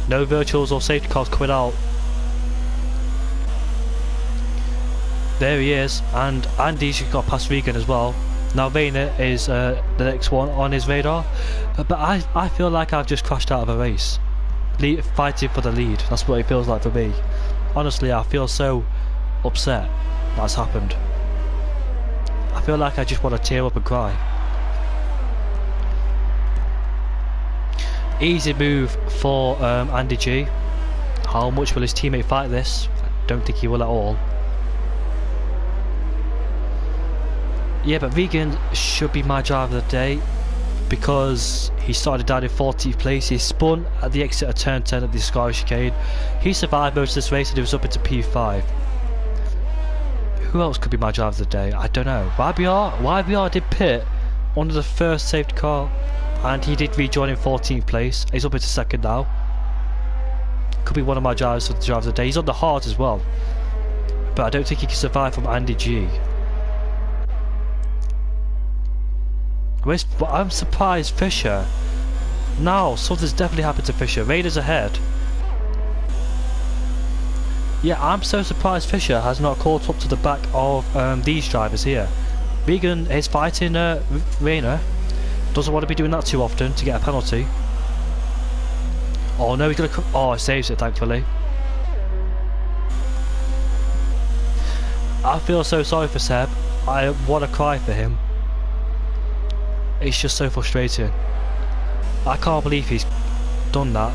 No virtuals or safety cars coming out. There he is. And Andy's got past Regan as well. Now Rayner is the next one on his radar, but I feel like I've just crashed out of a race, fighting for the lead. That's what it feels like for me. Honestly, I feel so upset that's happened. I feel like I just want to tear up and cry. Easy move for Andy G. How much will his teammate fight this? I don't think he will at all. Yeah, but Regan should be my driver of the day because he started down in 14th place. He spun at the exit of turn 10 at the Sky chicane. He survived most of this race and he was up into P5. Who else could be my driver of the day? I don't know. YBR did pit under the first safety car and he did rejoin in 14th place. He's up into 2nd now. Could be one of my drivers for the driver of the day. He's on the hard as well, but I don't think he can survive from Andy G. I'm surprised Fisher. No, something's definitely happened to Fisher. Raiders ahead. Yeah, I'm so surprised Fisher has not caught up to the back of these drivers here. Regan is fighting Rayner. Doesn't want to be doing that too often to get a penalty. Oh no, he's gonna. Oh, he saves it thankfully. I feel so sorry for Seb. I want to cry for him. It's just so frustrating. I can't believe he's done that.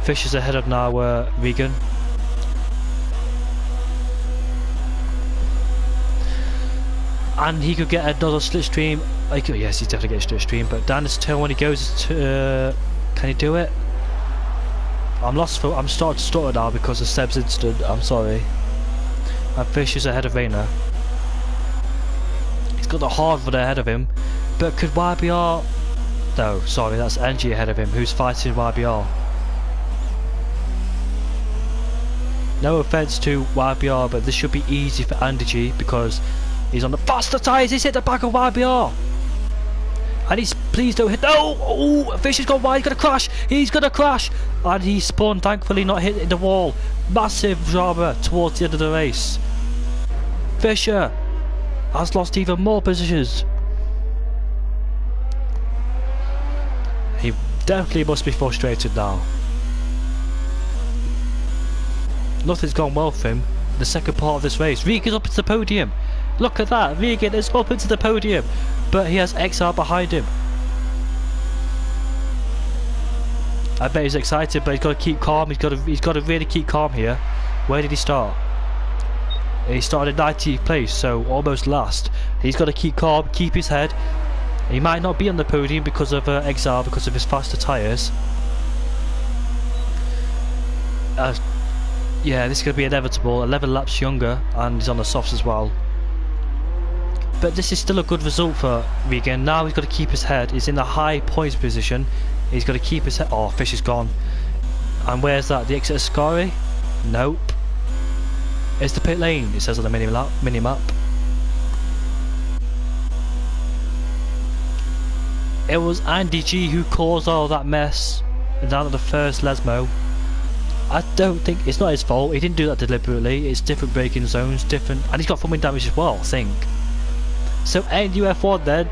Fisher's ahead of now Regan. And he could get another slipstream. Yes, he's definitely getting slipstream. But down this turn when he goes to, can he do it? I'm starting to stutter now because of Seb's incident. I'm sorry. And Fisher's ahead of Rayner. He's got the hard run ahead of him. But could YBR? No, sorry, that's NG ahead of him. Who's fighting YBR? No offense to YBR, but this should be easy for Andy G because he's on the faster tyres. He's hit the back of YBR. And he's, please don't hit. No! Oh, Fisher's gone wide. He's going to crash. He's going to crash. And he spun, thankfully not hitting the wall. Massive drama towards the end of the race. Fisher has lost even more positions. He definitely must be frustrated now. Nothing's gone well for him. The second part of this race. Regan's up into the podium. Look at that. Regan is up into the podium. But he has XR behind him. I bet he's excited, but he's got to keep calm. He's got to really keep calm here. Where did he start? He started in 90th place, so almost last. He's got to keep calm, keep his head. He might not be on the podium because of XR, because of his faster tyres. Yeah, this is going to be inevitable. 11 laps younger, and he's on the softs as well. But this is still a good result for Regan. Now he's got to keep his head. He's in the high points position. He's got to keep his head. Oh, Fish is gone. And where's that? The exit of Scary? Nope. It's the pit lane, it says on the mini-map. It was Andy G who caused all that mess down at the first Lesmo. I don't think it's not his fault. He didn't do that deliberately. It's different braking zones, different, and he's got front wing damage as well, I think. So NUF1 then,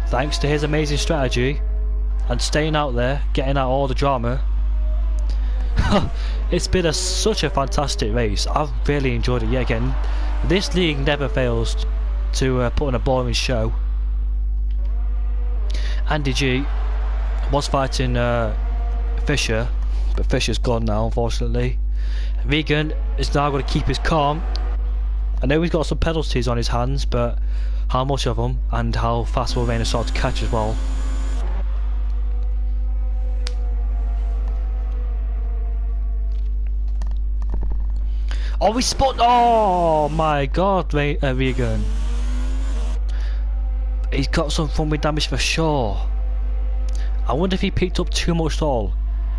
thanks to his amazing strategy and staying out there, getting out all the drama. It's been such a fantastic race. I've really enjoyed it yet again. This league never fails to put on a boring show. Andy G was fighting Fisher, but Fisher's gone now, unfortunately. Regan is now going to keep his calm. I know he's got some penalties on his hands, but how much of them and how fast will Rayner start to catch as well? Oh, we spot! Oh my God, Regan. He's got some front wing damage for sure. I wonder if he picked up too much stall,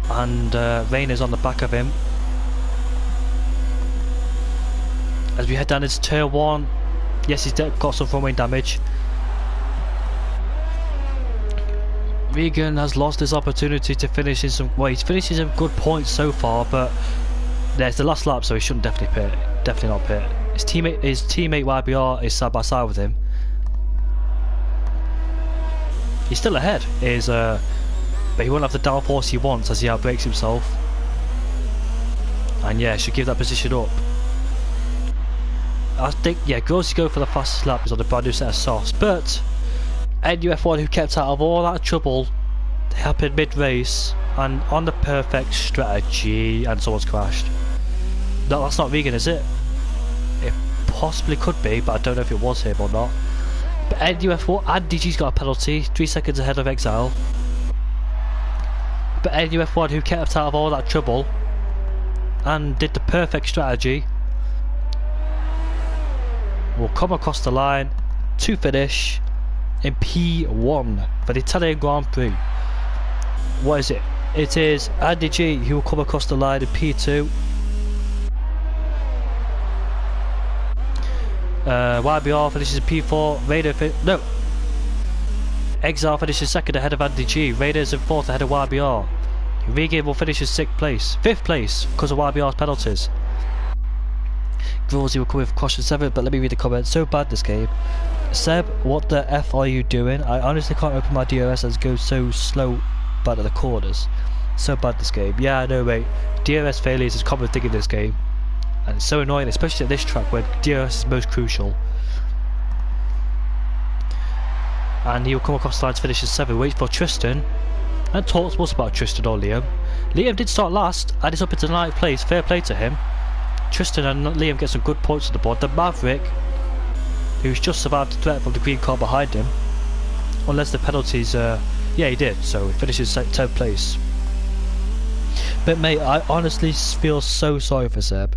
and Rayner's on the back of him. As we head down into turn 1, yes, he's got some front wing damage. Regan has lost his opportunity to finish in some. Well, he's finished in some good points so far, but there's the last lap, so he shouldn't definitely pit. Definitely not pit. His teammate YBR is side by side with him. He's still ahead. But he won't have the downforce he wants as he outbrakes himself. And yeah, should give that position up. I think, yeah, Grossy go for the fastest lap is on the brand new set of softs, but NUF1, who kept out of all that trouble, happened mid-race and on the perfect strategy, and someone's crashed. No, that's not Regan, is it? It possibly could be, but I don't know if it was him or not. But NUF1, and DG's got a penalty, 3 seconds ahead of Exile. But NUF1, who kept out of all that trouble and did the perfect strategy, will come across the line to finish in P1 for the Italian Grand Prix. What is it? It is Andy G who will come across the line in P2. YBR finishes in P4. Raider no. Exile finishes second ahead of Andy G. Raiders in 4th ahead of YBR. Regan will finish in 5th place because of YBR's penalties. Grozy will come with caution 7th, but let me read the comments. So bad this game. Seb, what the F are you doing? I honestly can't open my DOS as it goes so slow back at the corners. So bad this game. Yeah, I know, mate. DRS failures is a common thing in this game. And it's so annoying, especially at this track where DRS is most crucial. And he'll come across the line to finish in 7th. Waits for Tristan. And talks most about Tristan or Liam. Liam did start last, and it's up into 9th place. Fair play to him. Tristan and Liam get some good points on the board. The Maverick, who's just survived the threat from the green car behind him. Unless the penalties, yeah, he did. So he finishes 10th place. But mate, I honestly feel so sorry for Seb.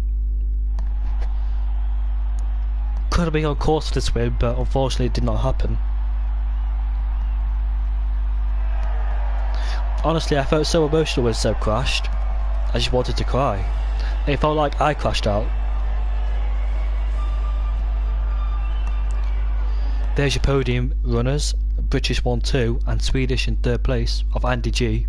Could have been on course for this win, but unfortunately it did not happen. Honestly, I felt so emotional when Seb crashed. I just wanted to cry. It felt like I crashed out. There's your podium runners. British 1-2 and Swedish in 3rd place of Andy G.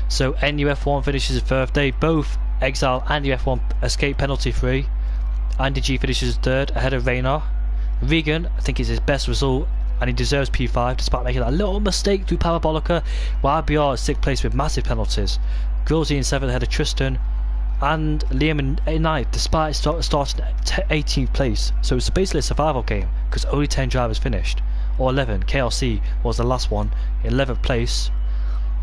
So NUF1 finishes 3rd. They both exile and UF1 escape penalty free. Andy G finishes 3rd ahead of Raynar. Regan, I think, is his best result, and he deserves P5 despite making that little mistake through Parabolica. While BR is 6th place with massive penalties. Grillsy in 7th ahead of Tristan, and Liam in 9th despite starting at 18th place. So it's basically a survival game because only 10 drivers finished, or 11. KLC was the last one in 11th place.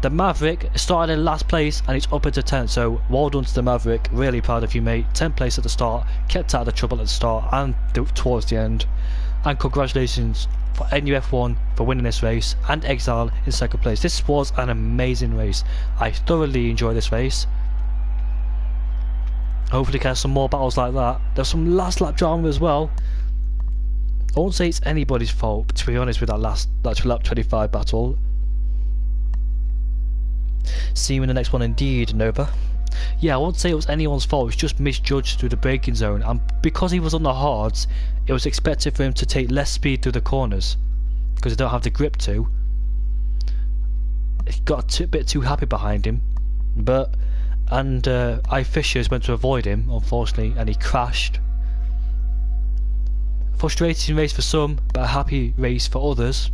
The Maverick started in last place and it's up into 10th, so well done to the Maverick. Really proud of you, mate. 10th place at the start, kept out of the trouble at the start and towards the end. And congratulations for NUF1 for winning this race, and Exile in 2nd place. This was an amazing race. I thoroughly enjoyed this race. Hopefully get some more battles like that. There's some last lap drama as well. I won't say it's anybody's fault, to be honest, with that lap 25 battle. See you in the next one indeed, Nova. Yeah, I won't say it was anyone's fault, it was just misjudged through the braking zone, and because he was on the hards, it was expected for him to take less speed through the corners, because they don't have the grip to. He got a bit too happy behind him, and I Fishers went to avoid him, unfortunately, and he crashed. Frustrating race for some, but a happy race for others.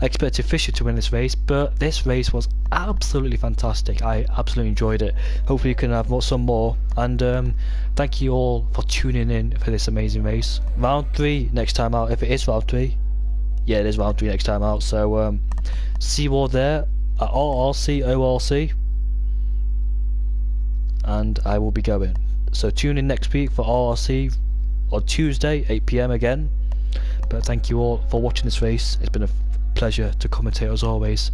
I expected Fisher to win this race, but this race was absolutely fantastic. I absolutely enjoyed it. Hopefully you can have some more, and thank you all for tuning in for this amazing race. Round 3 next time out, if it is round 3. Yeah, it is round 3 next time out, so see you all there at RRC, ORC, and I will be going. So tune in next week for RRC on Tuesday, 8 PM again. But thank you all for watching this race. It's been a pleasure to commentate as always.